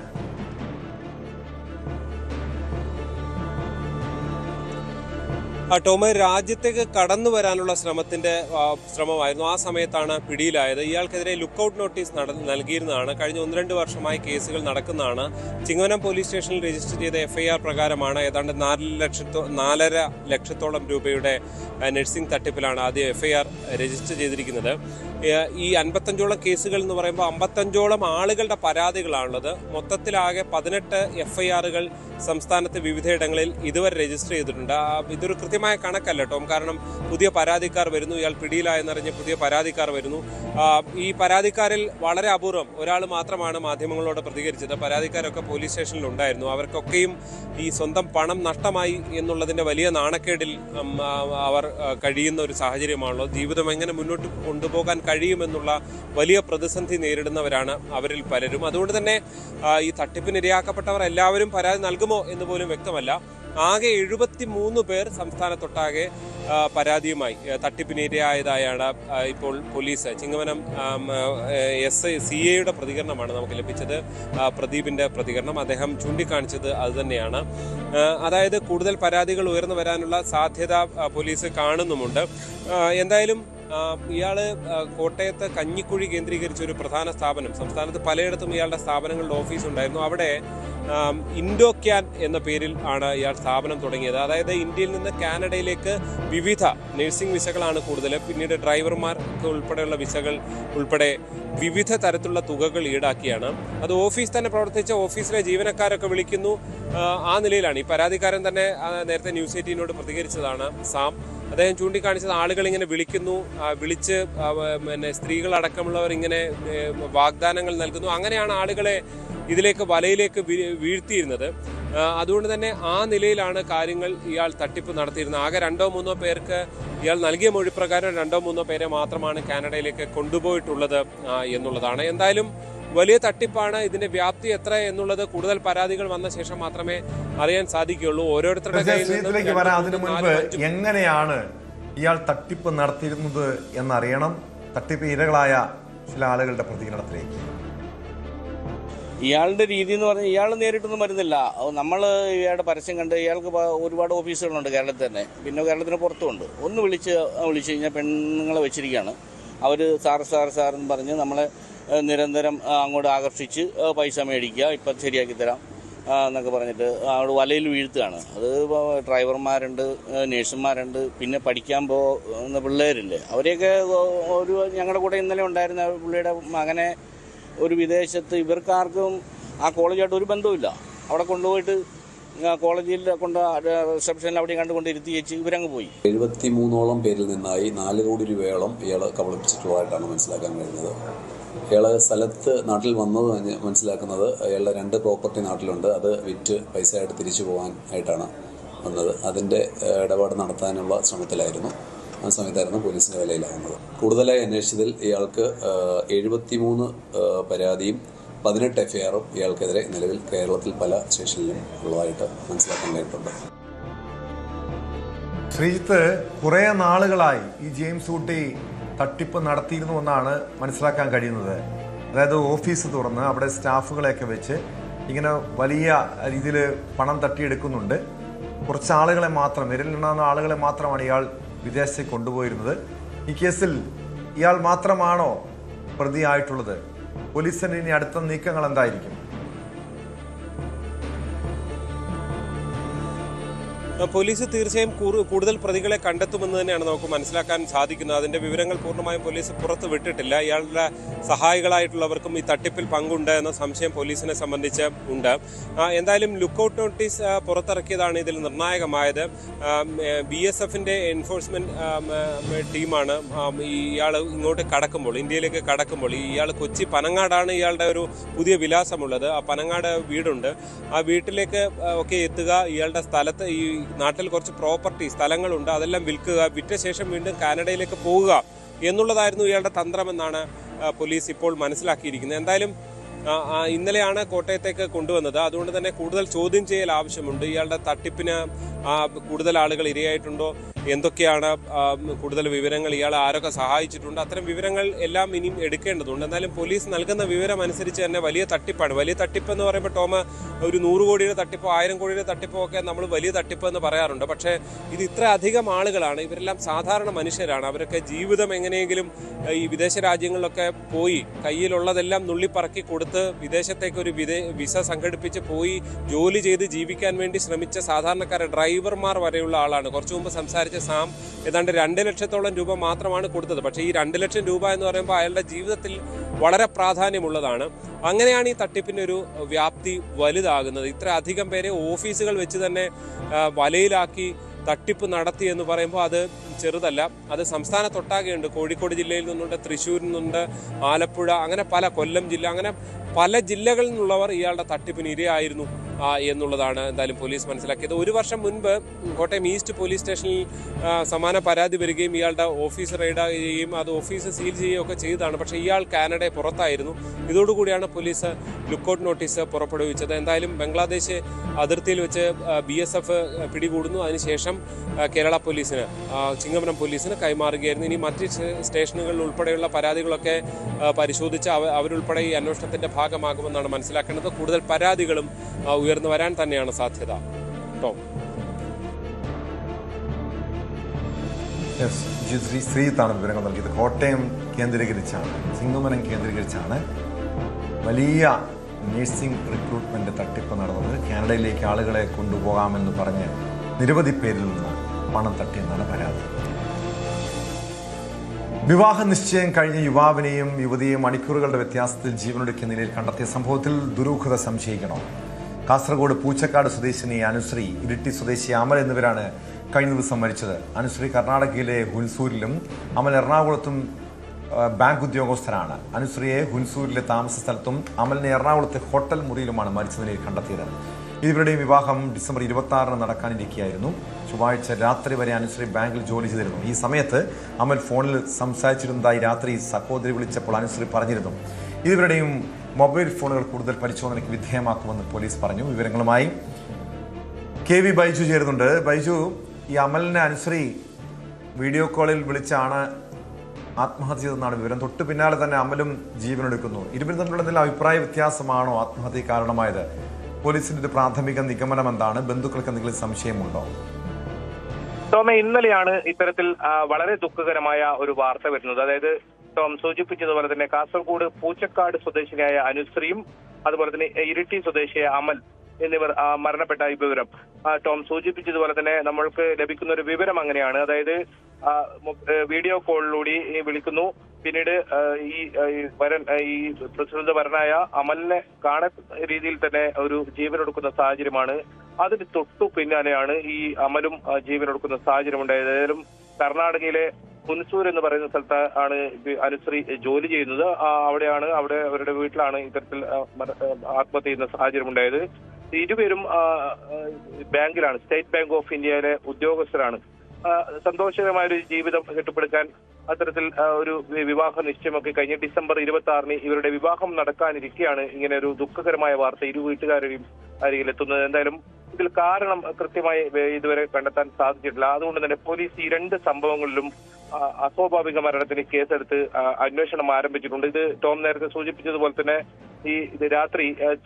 ടോമ്, രാജ്യത്തേക്ക് കടന്നു വരാനുള്ള ശ്രമമായിരുന്നു. ആ സമയത്താണ് പിടിയിലായത്. ഇയാൾക്കെതിരെ ലുക്കൌട്ട് നോട്ടീസ് നൽകിയിരുന്നതാണ്. കഴിഞ്ഞ 1-2 വർഷമായി കേസുകൾ നടക്കുന്നതാണ്. ചിങ്ങവനം പോലീസ് സ്റ്റേഷനിൽ രജിസ്റ്റർ ചെയ്ത FIR പ്രകാരമാണ് ഏതാണ്ട് 4.5 ലക്ഷത്തോളം രൂപയുടെ നഴ്സിംഗ് തട്ടിപ്പിലാണ് ആദ്യം FIR രജിസ്റ്റർ ചെയ്തിരിക്കുന്നത്. ഈ 55ഓളം കേസുകൾ എന്ന് പറയുമ്പോൾ 55ഓളം ആളുകളുടെ പരാതികളാണുള്ളത്. മൊത്തത്തിലാകെ 18 FIRകൾ സംസ്ഥാനത്ത് വിവിധയിടങ്ങളിൽ ഇതുവരെ രജിസ്റ്റർ ചെയ്തിട്ടുണ്ട്. ഇതൊരു കൃത്യമായ കണക്കല്ല ടോം, കാരണം പുതിയ പരാതിക്കാർ വരുന്നു. ഇയാൾ പിടിയിലായെന്നറിഞ്ഞ് പുതിയ പരാതിക്കാർ വരുന്നു. ഈ പരാതിക്കാരിൽ വളരെ അപൂർവം ഒരാൾ മാത്രമാണ് മാധ്യമങ്ങളോട് പ്രതികരിച്ചത്. പരാതിക്കാരൊക്കെ പോലീസ് സ്റ്റേഷനിൽ ഉണ്ടായിരുന്നു. അവർക്കൊക്കെയും ഈ സ്വന്തം പണം നഷ്ടമായി എന്നുള്ളതിന്റെ വലിയ നാണക്കേടിൽ അവർ കഴിയുന്ന ഒരു സാഹചര്യമാണല്ലോ. ജീവിതം എങ്ങനെ മുന്നോട്ട് കൊണ്ടുപോകാൻ കഴിയുമെന്നുള്ള വലിയ പ്രതിസന്ധി നേരിടുന്നവരാണ് അവരിൽ പലരും. അതുകൊണ്ട് തന്നെ ഈ തട്ടിപ്പിനിരയാക്കപ്പെട്ടവർ എല്ലാവരും പരാതി നൽകുമോ എന്ന് പോലും വ്യക്തമല്ല. ആകെ 73 പേർ സംസ്ഥാനത്തൊട്ടാകെ പരാതിയുമായി തട്ടിപ്പിനിരയായതായാണ് ഇപ്പോൾ പോലീസ് ചിങ്ങവനം CAയുടെ പ്രതികരണമാണ് നമുക്ക് ലഭിച്ചത്. പ്രദീപിന്റെ പ്രതികരണം, അദ്ദേഹം ചൂണ്ടിക്കാണിച്ചത് അതുതന്നെയാണ്. അതായത് കൂടുതൽ പരാതികൾ ഉയർന്നു വരാനുള്ള സാധ്യത പോലീസ് കാണുന്നുമുണ്ട്. എന്തായാലും ഇയാള് കോട്ടയത്ത് കഞ്ഞിക്കുഴി കേന്ദ്രീകരിച്ച ഒരു പ്രധാന സ്ഥാപനം, സംസ്ഥാനത്ത് പലയിടത്തും ഇയാളുടെ സ്ഥാപനങ്ങളുടെ ഓഫീസ് ഉണ്ടായിരുന്നു. അവിടെ ഇൻഡോക്യാൻ എന്ന പേരിൽ ആണ് ഇയാൾ സ്ഥാപനം തുടങ്ങിയത്. അതായത് ഇന്ത്യയിൽ നിന്ന് കാനഡയിലേക്ക് വിവിധ നഴ്സിംഗ് വിസകളാണ് കൂടുതൽ, പിന്നീട് ഡ്രൈവർമാർക്ക് ഉൾപ്പെടെയുള്ള വിസകൾ ഉൾപ്പെടെ വിവിധ തരത്തിലുള്ള തുകകൾ ഈടാക്കിയാണ്. അത് ഓഫീസ് തന്നെ പ്രവർത്തിച്ച ഓഫീസിലെ ജീവനക്കാരൊക്കെ വിളിക്കുന്നു. ആ നിലയിലാണ് ഈ പരാതിക്കാരൻ തന്നെ നേരത്തെ ന്യൂസ് 18നോട് പ്രതികരിച്ചതാണ് സാം. അദ്ദേഹം ചൂണ്ടിക്കാണിച്ചത് ആളുകൾ ഇങ്ങനെ വിളിച്ച് സ്ത്രീകളടക്കമുള്ളവർ ഇങ്ങനെ വാഗ്ദാനങ്ങൾ നൽകുന്നു. അങ്ങനെയാണ് ആളുകളെ ഇതിലേക്ക് വലയിലേക്ക് വീഴ്ത്തിയിരുന്നത്. അതുകൊണ്ട് തന്നെ ആ നിലയിലാണ് കാര്യങ്ങൾ ഇയാൾ തട്ടിപ്പ് നടത്തിയിരുന്നത്. ആകെ 2-3 പേർക്ക് ഇയാൾ നൽകിയ മൊഴിപ്രകാരം 2-3 പേരെ മാത്രമാണ് കാനഡയിലേക്ക് കൊണ്ടുപോയിട്ടുള്ളത് എന്നുള്ളതാണ്. എന്തായാലും വലിയ തട്ടിപ്പാണ്. ഇതിന്റെ വ്യാപ്തി എത്ര എന്നുള്ളത് കൂടുതൽ പരാതികൾ വന്ന ശേഷം മാത്രമേ അറിയാൻ സാധിക്കുകയുള്ളൂ. ഓരോരുത്തരുടെ കയ്യിലേക്ക് വരാൻ അതിനു മുൻപ് എങ്ങനെയാണ് ഇയാൾ തട്ടിപ്പ് നടത്തിയിരുന്നത് എന്നറിയണം. തട്ടിപ്പ് ഇരകളായ ചില ആളുകളുടെ പ്രതികരണത്തിലേക്ക്. ഇയാളുടെ രീതി എന്ന് പറഞ്ഞാൽ ഇയാൾ നേരിട്ടൊന്നും വരുന്നില്ല. നമ്മൾ ഇയാളുടെ പരസ്യം കണ്ട് ഇയാൾക്ക് ഒരുപാട് ഓഫീസുകളുണ്ട് കേരളത്തിൽ തന്നെ, പിന്നെ കേരളത്തിന് പുറത്തുമുണ്ട്. ഒന്ന് വിളിച്ച് കഴിഞ്ഞാൽ പെണ്ണുങ്ങളെ വെച്ചിരിക്കുകയാണ്. അവർ സാർ എന്ന് പറഞ്ഞ് നമ്മളെ നിരന്തരം അങ്ങോട്ട് ആകർഷിച്ച് പൈസ മേടിക്കുക, ഇപ്പം ശരിയാക്കി തരാം എന്നൊക്കെ പറഞ്ഞിട്ട് അവിടെ വലയിൽ വീഴ്ത്തുകയാണ്. അത് ഡ്രൈവർമാരുണ്ട്, നേഴ്സുമാരുണ്ട്, പിന്നെ പഠിക്കാൻ പോകുന്ന പിള്ളേരില്ലേ, അവരെയൊക്കെ ഞങ്ങളുടെ കൂടെ ഇന്നലെ ഉണ്ടായിരുന്ന പുള്ളിയുടെ മകനെ ഒരു വിദേശത്ത്, ഇവർക്കാർക്കും ആ കോളേജായിട്ട് ഒരു ബന്ധവുമില്ല. അവിടെ കൊണ്ടുപോയിട്ട് കോളേജിൽ റിസപ്ഷനിൽ അവിടെ കണ്ടുകൊണ്ട് ഇരുത്തിയേച്ച് ഇവരങ്ങ് പോയി. 73ഓളം പേരിൽ നിന്നായി 4 കോടി രൂപയോളം ഇയാൾ കബളിപ്പിച്ചിട്ടുള്ളതായിട്ടാണ് മനസ്സിലാക്കാൻ കഴിയുന്നത്. ഇയാൾ സ്ഥലത്ത് നാട്ടിൽ വന്നത് മനസ്സിലാക്കുന്നത് അയാളുടെ 2 പ്രോപ്പർട്ടി നാട്ടിലുണ്ട്. അത് വിറ്റ് പൈസയായിട്ട് തിരിച്ചു പോകാൻ ആയിട്ടാണ് വന്നത്. അതിൻ്റെ ഇടപാട് നടത്താനുള്ള ശ്രമത്തിലായിരുന്നു. ആ സമയത്തായിരുന്നു പോലീസിൻ്റെ വലയിലാകുന്നത്. കൂടുതലായി അന്വേഷിച്ചതിൽ ഇയാൾക്ക് 73 പരാതിയും 18 FIRഉം ഇയാൾക്കെതിരെ നിലവിൽ കേരളത്തിൽ പല സ്റ്റേഷനിലും ഉള്ളതായിട്ട് മനസ്സിലാക്കാൻ കഴിഞ്ഞിട്ടുണ്ട്. ശ്രീജിത്ത്, കുറേ നാളുകളായി ഈ ജെയിംസ് ഊട്ടി തട്ടിപ്പ് നടത്തിയിരുന്നുവെന്നാണ് മനസ്സിലാക്കാൻ കഴിയുന്നത്. അതായത് ഓഫീസ് തുറന്ന് അവിടെ സ്റ്റാഫുകളെയൊക്കെ വെച്ച് ഇങ്ങനെ വലിയ രീതിയിൽ പണം തട്ടിയെടുക്കുന്നുണ്ട്. കുറച്ച് ആളുകളെ മാത്രം, വിരലിലുണ്ടാകുന്ന ആളുകളെ മാത്രമാണ് ഇയാൾ വിദേശത്തേക്ക് കൊണ്ടുപോയിരുന്നത്. ഈ കേസിൽ ഇയാൾ മാത്രമാണോ പ്രതിയായിട്ടുള്ളത്? പോലീസിന്റെ ഇനി അടുത്ത നീക്കങ്ങൾ എന്തായിരിക്കും? പോലീസ് തീർച്ചയായും കൂടുതൽ പ്രതികളെ കണ്ടെത്തുമെന്ന് തന്നെയാണ് നമുക്ക് മനസ്സിലാക്കാൻ സാധിക്കുന്നത്. അതിന്റെ വിവരങ്ങൾ പൂർണ്ണമായും പോലീസ് പുറത്ത് വിട്ടിട്ടില്ല. ഇയാളുടെ സഹായികളായിട്ടുള്ളവർക്കും ഈ തട്ടിപ്പിൽ പങ്കുണ്ട് എന്ന സംശയം പോലീസിനെ സംബന്ധിച്ച് ഉണ്ട്. എന്തായാലും ലുക്കൌട്ട് നോട്ടീസ് പുറത്തിറക്കിയതാണ് ഇതിൽ നിർണായകമായത്. BSFന്റെ എൻഫോഴ്സ്മെന്റ് ടീമാണ് ഇയാൾ ഇങ്ങോട്ട് കടക്കുമ്പോൾ, ഇന്ത്യയിലേക്ക് കടക്കുമ്പോൾ, ഇയാൾ കൊച്ചി പനങ്ങാടാണ് ഇയാളുടെ ഒരു പുതിയ വിലാസമുള്ളത്. ആ പനങ്ങാട് വീടുണ്ട്. ആ വീട്ടിലേക്ക് ഒക്കെ എത്തുക, ഇയാളുടെ സ്ഥലത്ത് ഈ നാട്ടിൽ കുറച്ച് പ്രോപ്പർട്ടി സ്ഥലങ്ങളുണ്ട്, അതെല്ലാം വിൽക്കുക, വിറ്റ ശേഷം വീണ്ടും കാനഡയിലേക്ക് പോവുക എന്നുള്ളതായിരുന്നു ഇയാളുടെ തന്ത്രമെന്നാണ് പോലീസ് ഇപ്പോൾ മനസ്സിലാക്കിയിരിക്കുന്നത്. എന്തായാലും ഇന്നലെയാണ് കോട്ടയത്തേക്ക് കൊണ്ടുവന്നത്. അതുകൊണ്ട് തന്നെ കൂടുതൽ ചോദ്യം ചെയ്യൽ ആവശ്യമുണ്ട്. ഇയാളുടെ തട്ടിപ്പിന് കൂടുതൽ ആളുകൾ ഇരയായിട്ടുണ്ടോ, എന്തൊക്കെയാണ് കൂടുതൽ വിവരങ്ങൾ, ഇയാൾ ആരൊക്കെ സഹായിച്ചിട്ടുണ്ട്, അത്തരം വിവരങ്ങൾ എല്ലാം ഇനിയും എടുക്കേണ്ടതുണ്ട്. എന്നാലും പോലീസ് നൽകുന്ന വിവരം അനുസരിച്ച് തന്നെ വലിയ തട്ടിപ്പാണ്. വലിയ തട്ടിപ്പ് എന്ന് പറയുമ്പോൾ ടോം, ഒരു 100 കോടിയുടെ തട്ടിപ്പോ 1000 കോടിയുടെ തട്ടിപ്പോ ഒക്കെ നമ്മൾ വലിയ തട്ടിപ്പ് എന്ന് പറയാറുണ്ട്. പക്ഷേ ഇത് ഇത്ര അധികം ആളുകളാണ്. ഇവരെല്ലാം സാധാരണ മനുഷ്യരാണ്. അവരൊക്കെ ജീവിതം എങ്ങനെയെങ്കിലും ഈ വിദേശ രാജ്യങ്ങളിലൊക്കെ പോയി കയ്യിലുള്ളതെല്ലാം നുള്ളിപ്പറക്കി കൊടുത്ത് വിദേശത്തേക്ക് ഒരു വിസ സംഘടിപ്പിച്ച് പോയി ജോലി ചെയ്ത് ജീവിക്കാൻ വേണ്ടി ശ്രമിച്ച സാധാരണക്കാരെ, ഡ്രൈവർമാർ വരെയുള്ള ആളാണ്. കുറച്ചു മുമ്പ് സംസാരിച്ച സാം ഏതാണ്ട് 2 ലക്ഷത്തോളം രൂപ മാത്രമാണ് കൊടുത്തത്. പക്ഷേ ഈ 2 ലക്ഷം രൂപ എന്ന് പറയുമ്പോൾ അയാളുടെ ജീവിതത്തിൽ വളരെ പ്രാധാന്യമുള്ളതാണ്. അങ്ങനെയാണ് ഈ തട്ടിപ്പിൻ്റെ ഒരു വ്യാപ്തി വലുതാകുന്നത്. ഇത്ര അധികം പേരെ ഓഫീസുകൾ വെച്ച് തന്നെ വലയിലാക്കി തട്ടിപ്പ് നടത്തി എന്ന് പറയുമ്പോൾ അത് ചെറുതല്ല. അത് സംസ്ഥാനത്തൊട്ടാകെയുണ്ട്. കോഴിക്കോട് ജില്ലയിൽ നിന്നുണ്ട്, തൃശ്ശൂരിൽ നിന്നുണ്ട്, ആലപ്പുഴ, അങ്ങനെ കൊല്ലം ജില്ല, അങ്ങനെ പല ജില്ലകളിൽ നിന്നുള്ളവർ ഇയാളുടെ തട്ടിപ്പിന് ഇരയായിരുന്നു എന്നുള്ളതാണ് എന്തായാലും പോലീസ് മനസ്സിലാക്കിയത്. 1 വർഷം മുൻപ് കോട്ടയം ഈസ്റ്റ് പോലീസ് സ്റ്റേഷനിൽ സമാന പരാതി വരികയും ഇയാളുടെ ഓഫീസ് റെയ്ഡ് ചെയ്യുകയും അത് ഓഫീസ് സീൽ ചെയ്യുകയും ഒക്കെ ചെയ്തതാണ്. പക്ഷേ ഇയാൾ കാനഡയെ പുറത്തായിരുന്നു. ഇതോടുകൂടിയാണ് പോലീസ് ലുക്കൌട്ട് നോട്ടീസ് പുറപ്പെടുവിച്ചത്. എന്തായാലും ബംഗ്ലാദേശ് അതിർത്തിയിൽ വെച്ച് BSF പിടികൂടുന്നു. അതിനുശേഷം കേരള പോലീസിന്, ചിങ്ങവനം പോലീസിന് കൈമാറുകയായിരുന്നു. ഇനി മറ്റ് സ്റ്റേഷനുകളിൽ ഉൾപ്പെടെയുള്ള പരാതികളൊക്കെ പരിശോധിച്ച് അവരുൾപ്പെടെ ഈ അന്വേഷണത്തിന്റെ ഭാഗമാകുമെന്നാണ് മനസ്സിലാക്കേണ്ടത്. കൂടുതൽ പരാതികളും ഉയർന്നു വരാൻ തന്നെയാണ് സാധ്യത. ടോം. ശ്രീജിത്താണ് വിവരങ്ങൾ നൽകിയത്. കോട്ടയം കേന്ദ്രീകരിച്ചാണ്, ചിങ്ങമനം കേന്ദ്രീകരിച്ചാണ് വലിയ നഴ്സിംഗ് റിക്രൂട്ട്മെന്റ് തട്ടിപ്പ് നടന്നത്. കാനഡയിലേക്ക് ആളുകളെ കൊണ്ടുപോകാമെന്ന് പറഞ്ഞ് നിരവധി പേരിൽ നിന്ന് പണം തട്ടിയെന്നാണ് പരാതി. വിവാഹ നിശ്ചയം കഴിഞ്ഞ യുവാവിനെയും യുവതിയെയും മണിക്കൂറുകളുടെ വ്യത്യാസത്തിൽ ജീവനൊടുക്കിയ നിലയിൽ കണ്ടെത്തിയ സംഭവത്തിൽ ദുരൂഹത സംശയിക്കണോ? കാസർഗോഡ് പൂച്ചക്കാട് സ്വദേശിനി അനുശ്രീ, ഇരിട്ടി സ്വദേശി അമൽ എന്നിവരാണ് കഴിഞ്ഞ ദിവസം മരിച്ചത്. അനുശ്രീ കർണാടകയിലെ ഹുൻസൂരിലും അമൽ എറണാകുളത്തും ബാങ്ക് ഉദ്യോഗസ്ഥരാണ്. അനുശ്രീയെ ഹുൻസൂരിലെ താമസ സ്ഥലത്തും അമലിനെ എറണാകുളത്തെ ഹോട്ടൽ മുറിയിലുമാണ് മരിച്ച നിലയിൽ കണ്ടെത്തിയത്. ഇവരുടെയും വിവാഹം ഡിസംബർ 26 നടക്കാനിരിക്കുകയായിരുന്നു. ചൊവ്വാഴ്ച രാത്രി വരെ അനുശ്രീ ബാങ്കിൽ ജോലി ചെയ്തിരുന്നു. ഈ സമയത്ത് അമൽ ഫോണിൽ സംസാരിച്ചിരുന്നതായി രാത്രി സഹോദരി വിളിച്ചപ്പോൾ അനുശ്രീ പറഞ്ഞിരുന്നു. ഇവരുടെയും മൊബൈൽ ഫോണുകൾ കൂടുതൽ പരിശോധനയ്ക്ക് വിധേയമാക്കുമെന്ന് പോലീസ് പറഞ്ഞു. വിവരങ്ങളുമായി KV ബൈജു ചേരുന്നുണ്ട്. ബൈജു, ഈ അമലിനെ അനുശ്രീ വീഡിയോ കോളിൽ വിളിച്ചാണ് ആത്മഹത്യ ചെയ്തെന്നാണ് വിവരം. തൊട്ടു പിന്നാലെ തന്നെ അമലും ജീവനെടുക്കുന്നു. ഇരുവരും തമ്മിലുള്ള എന്തെങ്കിലും അഭിപ്രായ വ്യത്യാസമാണോ ആത്മഹത്യ കാരണമായത്? പോലീസിന്റെ ഒരു പ്രാഥമിക നിഗമനം എന്താണ്? ബന്ധുക്കൾക്ക് എന്തെങ്കിലും സംശയമുണ്ടോ? ടോമ, ഇന്നലെയാണ് ഇത്തരത്തിൽ വളരെ ദുഃഖകരമായ ഒരു വാർത്ത വരുന്നത്. അതായത് ടോം സൂചിപ്പിച്ചതുപോലെ തന്നെ കാസർഗോഡ് പൂച്ചക്കാട് സ്വദേശിനിയായ അനുശ്രീയും അതുപോലെ തന്നെ ഇരിട്ടി സ്വദേശിയായ അമൽ എന്നിവർ മരണപ്പെട്ട ഈ വിവരം ടോം സൂചിപ്പിച്ചതുപോലെ തന്നെ നമ്മൾക്ക് ലഭിക്കുന്ന ഒരു വിവരം അങ്ങനെയാണ്. അതായത് വീഡിയോ കോളിലൂടെ വിളിക്കുന്നു. പിന്നീട് ഈ പ്രസിഡന്റ് വരനായ അമലിനെ കാണുന്ന രീതിയിൽ തന്നെ ഒരു ജീവനൊടുക്കുന്ന സാഹചര്യമാണ്. അതിന് തൊട്ടു പിന്നാലെയാണ് ഈ അമലും ജീവനൊടുക്കുന്ന സാഹചര്യം ഉണ്ടായത്. ഏതായാലും കർണാടകയിലെ ഹുൻസൂർ എന്ന് പറയുന്ന സ്ഥലത്ത് ആണ് അനുശ്രീ ജോലി ചെയ്യുന്നത്. അവിടെ അവരുടെ വീട്ടിലാണ് ഇത്തരത്തിൽ ആത്മഹത്യ ചെയ്യുന്ന സാഹചര്യം ഉണ്ടായത്. ഇരുവരും ബാങ്കിലാണ്, സ്റ്റേറ്റ് ബാങ്ക് ഓഫ് ഇന്ത്യയിലെ ഉദ്യോഗസ്ഥരാണ്. സന്തോഷകരമായ ഒരു ജീവിതം കെട്ടിപ്പടുക്കാൻ അത്തരത്തിൽ ഒരു വിവാഹ നിശ്ചയമൊക്കെ കഴിഞ്ഞ് ഡിസംബർ 26 ഇവരുടെ വിവാഹം നടക്കാനിരിക്കെയാണ് ഇങ്ങനെ ഒരു ദുഃഖകരമായ വാർത്ത ഇരു വീട്ടുകാരുടെയും അരികിലെത്തുന്നത്. എന്തായാലും ഇതിൽ കാരണം കൃത്യമായി ഇതുവരെ കണ്ടെത്താൻ സാധിച്ചിട്ടില്ല. അതുകൊണ്ട് തന്നെ പോലീസ് ഈ 2 സംഭവങ്ങളിലും അസ്വാഭാവിക മരണത്തിന് കേസെടുത്ത് അന്വേഷണം ആരംഭിച്ചിട്ടുണ്ട്. ഇത് ടോം നേരത്തെ സൂചിപ്പിച്ചതുപോലെ തന്നെ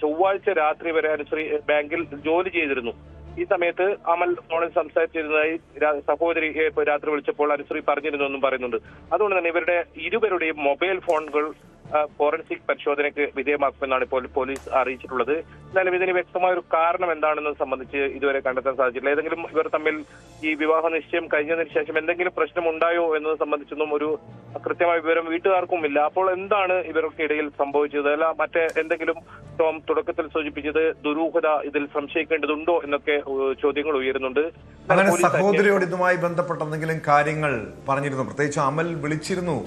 ചൊവ്വാഴ്ച രാത്രി വരെ അനുശ്രീ ബാങ്കിൽ ജോലി ചെയ്തിരുന്നു. ഈ സമയത്ത് അമൽ ഫോണിൽ സംസാരിച്ചിരുന്നതായി സഹോദരി രാത്രി വിളിച്ചപ്പോൾ അനുശ്രീ പറഞ്ഞിരുന്നു എന്നും പറയുന്നുണ്ട്. അതുകൊണ്ട് തന്നെ ഇരുവരുടെയും മൊബൈൽ ഫോണുകൾ ഫോറൻസിക് പരിശോധനയ്ക്ക് വിധേയമാക്കുമെന്നാണ് ഇപ്പോൾ പോലീസ് അറിയിച്ചിട്ടുള്ളത്. എന്നാലും ഇതിന് വ്യക്തമായ ഒരു കാരണം എന്താണെന്നത് സംബന്ധിച്ച് ഇതുവരെ കണ്ടെത്താൻ സാധിച്ചിട്ടില്ല. ഏതെങ്കിലും ഇവർ തമ്മിൽ ഈ വിവാഹ നിശ്ചയം കഴിഞ്ഞതിന് ശേഷം എന്തെങ്കിലും പ്രശ്നമുണ്ടായോ എന്നത് സംബന്ധിച്ചൊന്നും ഒരു കൃത്യമായ വിവരം വീട്ടുകാർക്കും ഇല്ല. അപ്പോൾ എന്താണ് ഇവർക്കിടയിൽ സംഭവിച്ചത്, അല്ല മറ്റേ എന്തെങ്കിലും ടോം തുടക്കത്തിൽ സൂചിപ്പിച്ചത് ദുരൂഹത ഇതിൽ സംശയിക്കേണ്ടതുണ്ടോ എന്നൊക്കെ ചോദ്യങ്ങൾ ഉയരുന്നുണ്ട്. അങ്ങനെ സഹോദരിയോട് ഇതുമായി ബന്ധപ്പെട്ട എന്തെങ്കിലും കാര്യങ്ങൾ പറഞ്ഞിരുന്നു? പ്രത്യേകിച്ച് അമൽ വിളിച്ചിരുന്നു,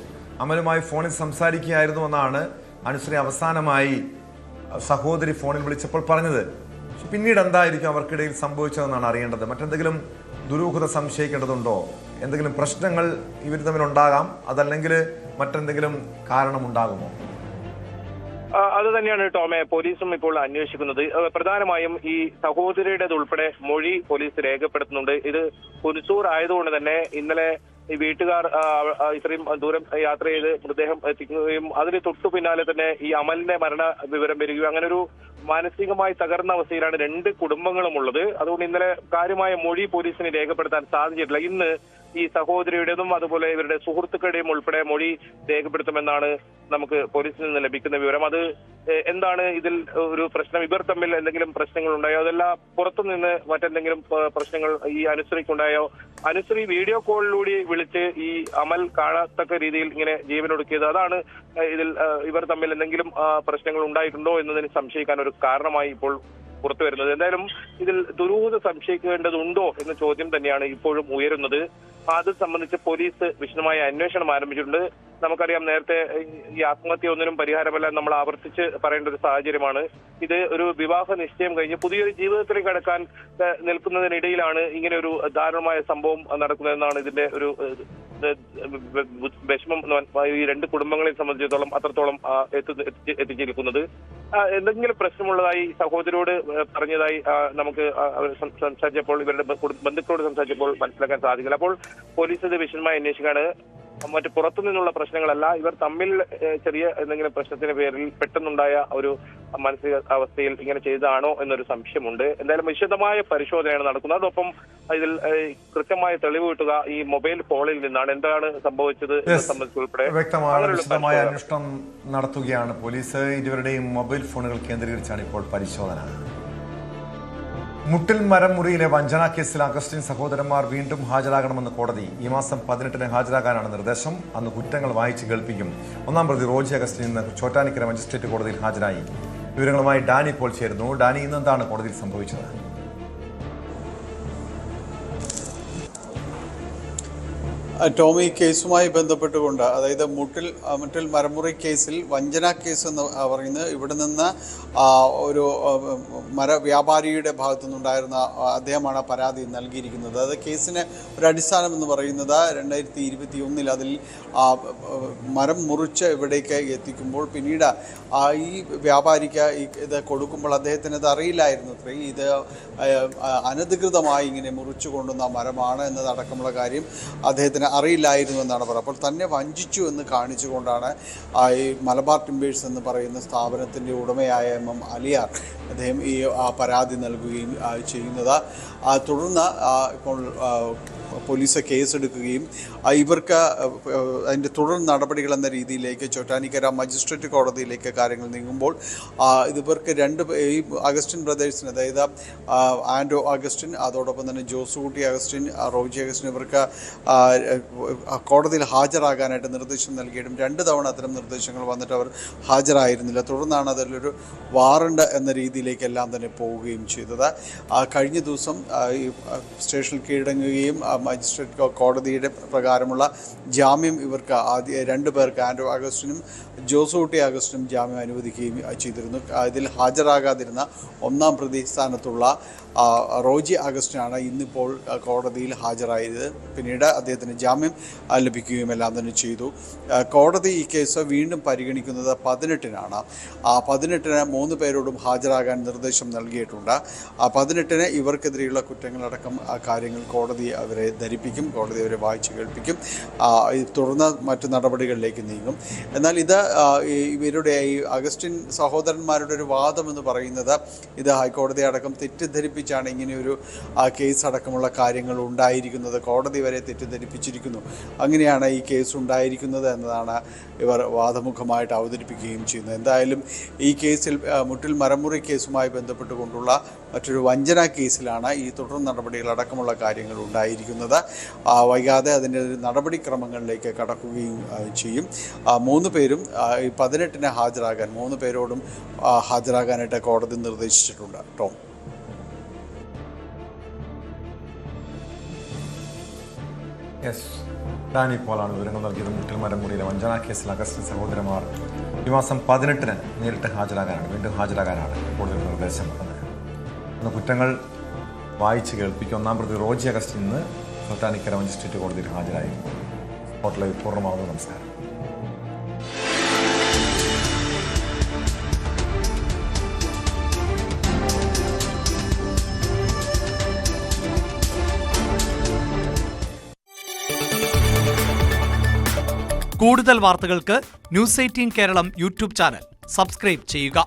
അമലുമായി ഫോണിൽ സംസാരിക്കുകയായിരുന്നു എന്നാണ് അനുശ്രീ അവസാനമായി സഹോദരി ഫോണിൽ വിളിച്ചപ്പോൾ പറഞ്ഞത്. പിന്നീട് എന്തായിരിക്കും അവർക്കിടയിൽ സംഭവിച്ചതെന്നാണ് അറിയേണ്ടത്. മറ്റെന്തെങ്കിലും ദുരൂഹത സംശയിക്കേണ്ടതുണ്ടോ? എന്തെങ്കിലും പ്രശ്നങ്ങൾ ഇവർ തമ്മിലുണ്ടാകാം, അതല്ലെങ്കിൽ മറ്റെന്തെങ്കിലും കാരണമുണ്ടാകുമോ? അത് തന്നെയാണ് ടോമെ പോലീസും ഇപ്പോൾ അന്വേഷിക്കുന്നത്. പ്രധാനമായും ഈ സഹോദരിയുടേത് ഉൾപ്പെടെ മൊഴി പോലീസ് രേഖപ്പെടുത്തുന്നുണ്ട്. ഇത് കുരിശൂർ ആയതുകൊണ്ട് തന്നെ ഇന്നലെ ഈ വീട്ടുകാർ ഇത്രയും ദൂരം യാത്ര ചെയ്ത് മൃതദേഹം എത്തിക്കുകയും അതിന് തൊട്ടു പിന്നാലെ തന്നെ ഈ അമലിന്റെ മരണ വിവരം വരികയും അങ്ങനെ ഒരു മാനസികമായി തകർന്ന അവസ്ഥയിലാണ് രണ്ട് കുടുംബങ്ങളും ഉള്ളത്. അതുകൊണ്ട് ഇന്നലെ കാര്യമായ മൊഴി പോലീസിന് രേഖപ്പെടുത്താൻ സാധിച്ചിട്ടില്ല. ഇന്ന് ഈ സഹോദരിയുടേതും അതുപോലെ ഇവരുടെ സുഹൃത്തുക്കളുടെയും ഉൾപ്പെടെ മൊഴി രേഖപ്പെടുത്തുമെന്നാണ് നമുക്ക് പോലീസിൽ നിന്ന് ലഭിക്കുന്ന വിവരം. അത് എന്താണ് ഇതിൽ ഒരു പ്രശ്നം, ഇവർ തമ്മിൽ എന്തെങ്കിലും പ്രശ്നങ്ങൾ ഉണ്ടായോ, അതല്ല പുറത്തുനിന്ന് മറ്റെന്തെങ്കിലും പ്രശ്നങ്ങൾ ഈ അനുശ്രീക്കുണ്ടായോ? അനുശ്രീ വീഡിയോ കോളിലൂടെ വിളിച്ച് ഈ അമൽ കാണത്തക്ക രീതിയിൽ ഇങ്ങനെ ജീവനൊടുക്കിയത്, അതാണ് ഇതിൽ ഇവർ തമ്മിൽ എന്തെങ്കിലും പ്രശ്നങ്ങൾ ഉണ്ടായിട്ടുണ്ടോ എന്നതിന് സംശയിക്കാൻ ഒരു കാരണമായി ഇപ്പോൾ പുറത്തു വരുന്നത്. എന്തായാലും ഇതിൽ ദുരൂഹത സംശയിക്കേണ്ടതുണ്ടോ എന്ന ചോദ്യം തന്നെയാണ് ഇപ്പോഴും ഉയരുന്നത്. അത് സംബന്ധിച്ച് പോലീസ് വിശദമായ അന്വേഷണം ആരംഭിച്ചിട്ടുണ്ട്. നമുക്കറിയാം, നേരത്തെ ഈ ആത്മഹത്യ ഒന്നിനും പരിഹാരമല്ല, നമ്മൾ ആവർത്തിച്ച് പറയേണ്ട ഒരു സാഹചര്യമാണ്. ഇത് ഒരു വിവാഹ നിശ്ചയം കഴിഞ്ഞ് പുതിയൊരു ജീവിതത്തിലേക്ക് കടക്കാൻ നിൽക്കുന്നതിനിടയിലാണ് ഇങ്ങനെ ഒരു ദാരുണമായ സംഭവം നടക്കുന്നതെന്നാണ് ഇതിന്റെ ഒരു വിഷമം ഈ രണ്ട് കുടുംബങ്ങളെ സംബന്ധിച്ചിടത്തോളം അത്രത്തോളം എത്തിച്ചിരിക്കുന്നത്. എന്തെങ്കിലും പ്രശ്നമുള്ളതായി സഹോദരിയോട് പറഞ്ഞതായി നമുക്ക് സംസാരിച്ചപ്പോൾ, ഇവരുടെ ബന്ധുക്കളോട് സംസാരിച്ചപ്പോൾ മനസ്സിലാക്കാൻ സാധിക്കില്ല. അപ്പോൾ പോലീസ് ഇത് വിശദമായി അന്വേഷിക്കാണ്. മറ്റു പുറത്തു നിന്നുള്ള പ്രശ്നങ്ങളല്ല, ഇവർ തമ്മിൽ ചെറിയ എന്തെങ്കിലും പ്രശ്നത്തിന്റെ പേരിൽ പെട്ടെന്നുണ്ടായ ഒരു മാനസിക അവസ്ഥയിൽ ഇങ്ങനെ ചെയ്തതാണോ എന്നൊരു സംശയമുണ്ട്. എന്തായാലും വിശദമായ പരിശോധനയാണ് നടക്കുന്നത്. അതോടൊപ്പം ഇതിൽ കൃത്യമായ തെളിവ് കിട്ടുക ഈ മൊബൈൽ ഫോണിൽ നിന്നാണ്. എന്താണ് സംഭവിച്ചത് എന്നെ സംബന്ധിച്ചുൾപ്പെടെ വ്യക്തമായ അന്വേഷണം നടത്തുകയാണ് പോലീസ്. ഇരുവരുടെയും മൊബൈൽ ഫോണുകൾ കേന്ദ്രീകരിച്ചാണ് ഇപ്പോൾ പരിശോധന. മുട്ടിൽ മരം മുറിയിലെ വഞ്ചന കേസിൽ അഗസ്റ്റിൻ സഹോദരന്മാർ വീണ്ടും ഹാജരാകണമെന്ന് കോടതി. ഈ മാസം 18-ന് ഹാജരാകാനാണ് നിർദ്ദേശം. അന്ന് കുറ്റങ്ങൾ വായിച്ച് കേൾപ്പിക്കും. ഒന്നാം പ്രതി റോജി അഗസ്റ്റിൻ ഇന്ന് ചോറ്റാനിക്കര മജിസ്ട്രേറ്റ് കോടതിയിൽ ഹാജരായി. വിവരങ്ങളുമായി ഡാനി ഇപ്പോൾ ചേരുന്നു. ഡാനി, ഇന്ന് എന്താണ് കോടതിയിൽ സംഭവിച്ചത്? ടോമി, കേസുമായി ബന്ധപ്പെട്ടുകൊണ്ട്, അതായത് മുട്ടിൽ മരമുറി കേസിൽ വഞ്ചന കേസ് എന്ന് പറയുന്നത് ഇവിടെ നിന്ന് ഒരു വ്യാപാരിയുടെ ഭാഗത്തു നിന്നുണ്ടായിരുന്ന അദ്ദേഹമാണ് പരാതി നൽകിയിരിക്കുന്നത്. അത് കേസിന് ഒരു അടിസ്ഥാനം എന്ന് പറയുന്നത് 2021 അതിൽ മരം മുറിച്ച് ഇവിടേക്ക് എത്തിക്കുമ്പോൾ പിന്നീട് ഈ വ്യാപാരിക്ക് ഇത് കൊടുക്കുമ്പോൾ അദ്ദേഹത്തിന് ഇത് അറിയില്ലായിരുന്നു. ഇത് അനധികൃതമായി ഇങ്ങനെ മുറിച്ചു കൊണ്ടുവന്ന മരമാണ് എന്നതടക്കമുള്ള കാര്യം അദ്ദേഹത്തിന് അറിയില്ലായിരുന്നു എന്നാണ് പറയുന്നത്. അപ്പോൾ തന്നെ വഞ്ചിച്ചു എന്ന് കാണിച്ചുകൊണ്ടാണ് ഈ മലബാർ ടിമ്പേഴ്സ് എന്ന് പറയുന്ന സ്ഥാപനത്തിൻ്റെ ഉടമയായ MM അലിയാർ അദ്ദേഹം ഈ പരാതി നൽകുകയും ചെയ്യുന്നത്. തുടർന്ന് ഇപ്പോൾ പോലീസ് കേസെടുക്കുകയും ഇവർക്ക് അതിൻ്റെ തുടർ നടപടികൾ എന്ന രീതിയിലേക്ക് ചോറ്റാനിക്കര മജിസ്ട്രേറ്റ് കോടതിയിലേക്ക് കാര്യങ്ങൾ നീങ്ങുമ്പോൾ ഇവർക്ക് ഈ അഗസ്റ്റിൻ ബ്രദേഴ്സിന്, അതായത് ആൻഡോ അഗസ്റ്റിൻ, അതോടൊപ്പം തന്നെ ജോസുകുട്ടി അഗസ്റ്റിൻ, റോജി അഗസ്റ്റിൻ, ഇവർക്ക് കോടതിയിൽ ഹാജരാകാനായിട്ട് നിർദ്ദേശം നൽകിയിട്ടും 2 തവണ അത്തരം നിർദ്ദേശങ്ങൾ വന്നിട്ട് അവർ ഹാജരായിരുന്നില്ല. തുടർന്നാണ് അതിലൊരു വാറണ്ട് എന്ന രീതിയിലേക്കെല്ലാം തന്നെ പോവുകയും ചെയ്തത്. കഴിഞ്ഞ ദിവസം ഈ സ്റ്റേഷനിൽ കീഴടങ്ങുകയും മജിസ്ട്രേറ്റ് കോടതിയുടെ പ്രകാരമുള്ള ജാമ്യം ഇവർക്ക് 2 പേർക്ക്, ആൻഡോ അഗസ്റ്റിനും ജോസുകുട്ടി അഗസ്റ്റിനും ജാമ്യം അനുവദിക്കുകയും ചെയ്തിരുന്നു. ഇതിൽ ഹാജരാകാതിരുന്ന ഒന്നാം പ്രതി സ്ഥാനത്തുള്ള റോജി അഗസ്റ്റിനാണ് ഇന്നിപ്പോൾ കോടതിയിൽ ഹാജരായത്. പിന്നീട് അദ്ദേഹത്തിന് ജാമ്യം ലഭിക്കുകയും എല്ലാം തന്നെ ചെയ്തു. കോടതി ഈ കേസ് വീണ്ടും പരിഗണിക്കുന്നത് 18-നാണ്. 18-ന് 3 പേരോടും ഹാജരാകാൻ നിർദ്ദേശം നൽകിയിട്ടുണ്ട്. 18-ന് ഇവർക്കെതിരെയുള്ള കുറ്റങ്ങളടക്കം കാര്യങ്ങൾ കോടതി അവരെ ധരിപ്പിക്കും, കോടതി അവരെ വായിച്ച് കേൾപ്പിക്കും, തുടർന്ന് മറ്റു നടപടികളിലേക്ക് നീങ്ങും. എന്നാൽ ഇത് ഇവരുടെ ഈ അഗസ്റ്റിൻ സഹോദരന്മാരുടെ ഒരു വാദമെന്ന് പറയുന്നത് ഇത് ഹൈക്കോടതി അടക്കം തെറ്റിദ്ധരിപ്പിച്ചാണ് ഇങ്ങനെയൊരു കേസ് അടക്കമുള്ള കാര്യങ്ങൾ ഉണ്ടായിരിക്കുന്നത്, കോടതി വരെ തെറ്റിദ്ധരിപ്പിച്ചിരിക്കുന്നു, അങ്ങനെയാണ് ഈ കേസ് ഉണ്ടായിരിക്കുന്നത് എന്നതാണ് ഇവർ വാദമുഖമായിട്ട് അവതരിപ്പിക്കുകയും ചെയ്യുന്നത്. എന്തായാലും ഈ കേസിൽ മുട്ടിൽ മരമുറി കേസുമായി ബന്ധപ്പെട്ടുകൊണ്ടുള്ള മറ്റൊരു വഞ്ചന കേസിലാണ് ഈ തുടർ നടപടികളടക്കമുള്ള കാര്യങ്ങൾ ഉണ്ടായിരിക്കുന്നത്. വൈകാതെ അതിൻ്റെ നടപടിക്രമങ്ങളിലേക്ക് കടക്കുകയും ചെയ്യും. 3 പേരും 18-ന് ഹാജരാകാൻ 3 പേരോടും ഹാജരാകാനായിട്ട് കോടതി നിർദ്ദേശിച്ചിട്ടുണ്ട്. ടോം. ഡാനി പോളാണ് വിവരങ്ങൾ നൽകിയത്. മുട്ടിൽ മരമുറിയിലെ വഞ്ചനാ കേസിൽ അഗസ്റ്റിൻ സഹോദരന്മാർ ഈ മാസം 18-ന് നേരിട്ട് വീണ്ടും ഹാജരാകാനാണ് കോടതി നിർദ്ദേശം വന്നത്. കുറ്റങ്ങൾ വായിച്ച് കേൾപ്പിക്കും. 1-ാം പ്രതി റോജി അഗസ്റ്റിൻ ഇന്ന് ചോറ്റാനിക്കര മജിസ്ട്രേറ്റ് കോടതിയിൽ ഹാജരായി. സ്പോട്ട് ലൈവ് പൂർണ്ണമാകുന്നു. നമസ്കാരം. കൂടുതൽ വാർത്തകൾക്ക് News 18 Keralam YouTube channel subscribe ചെയ്യുക.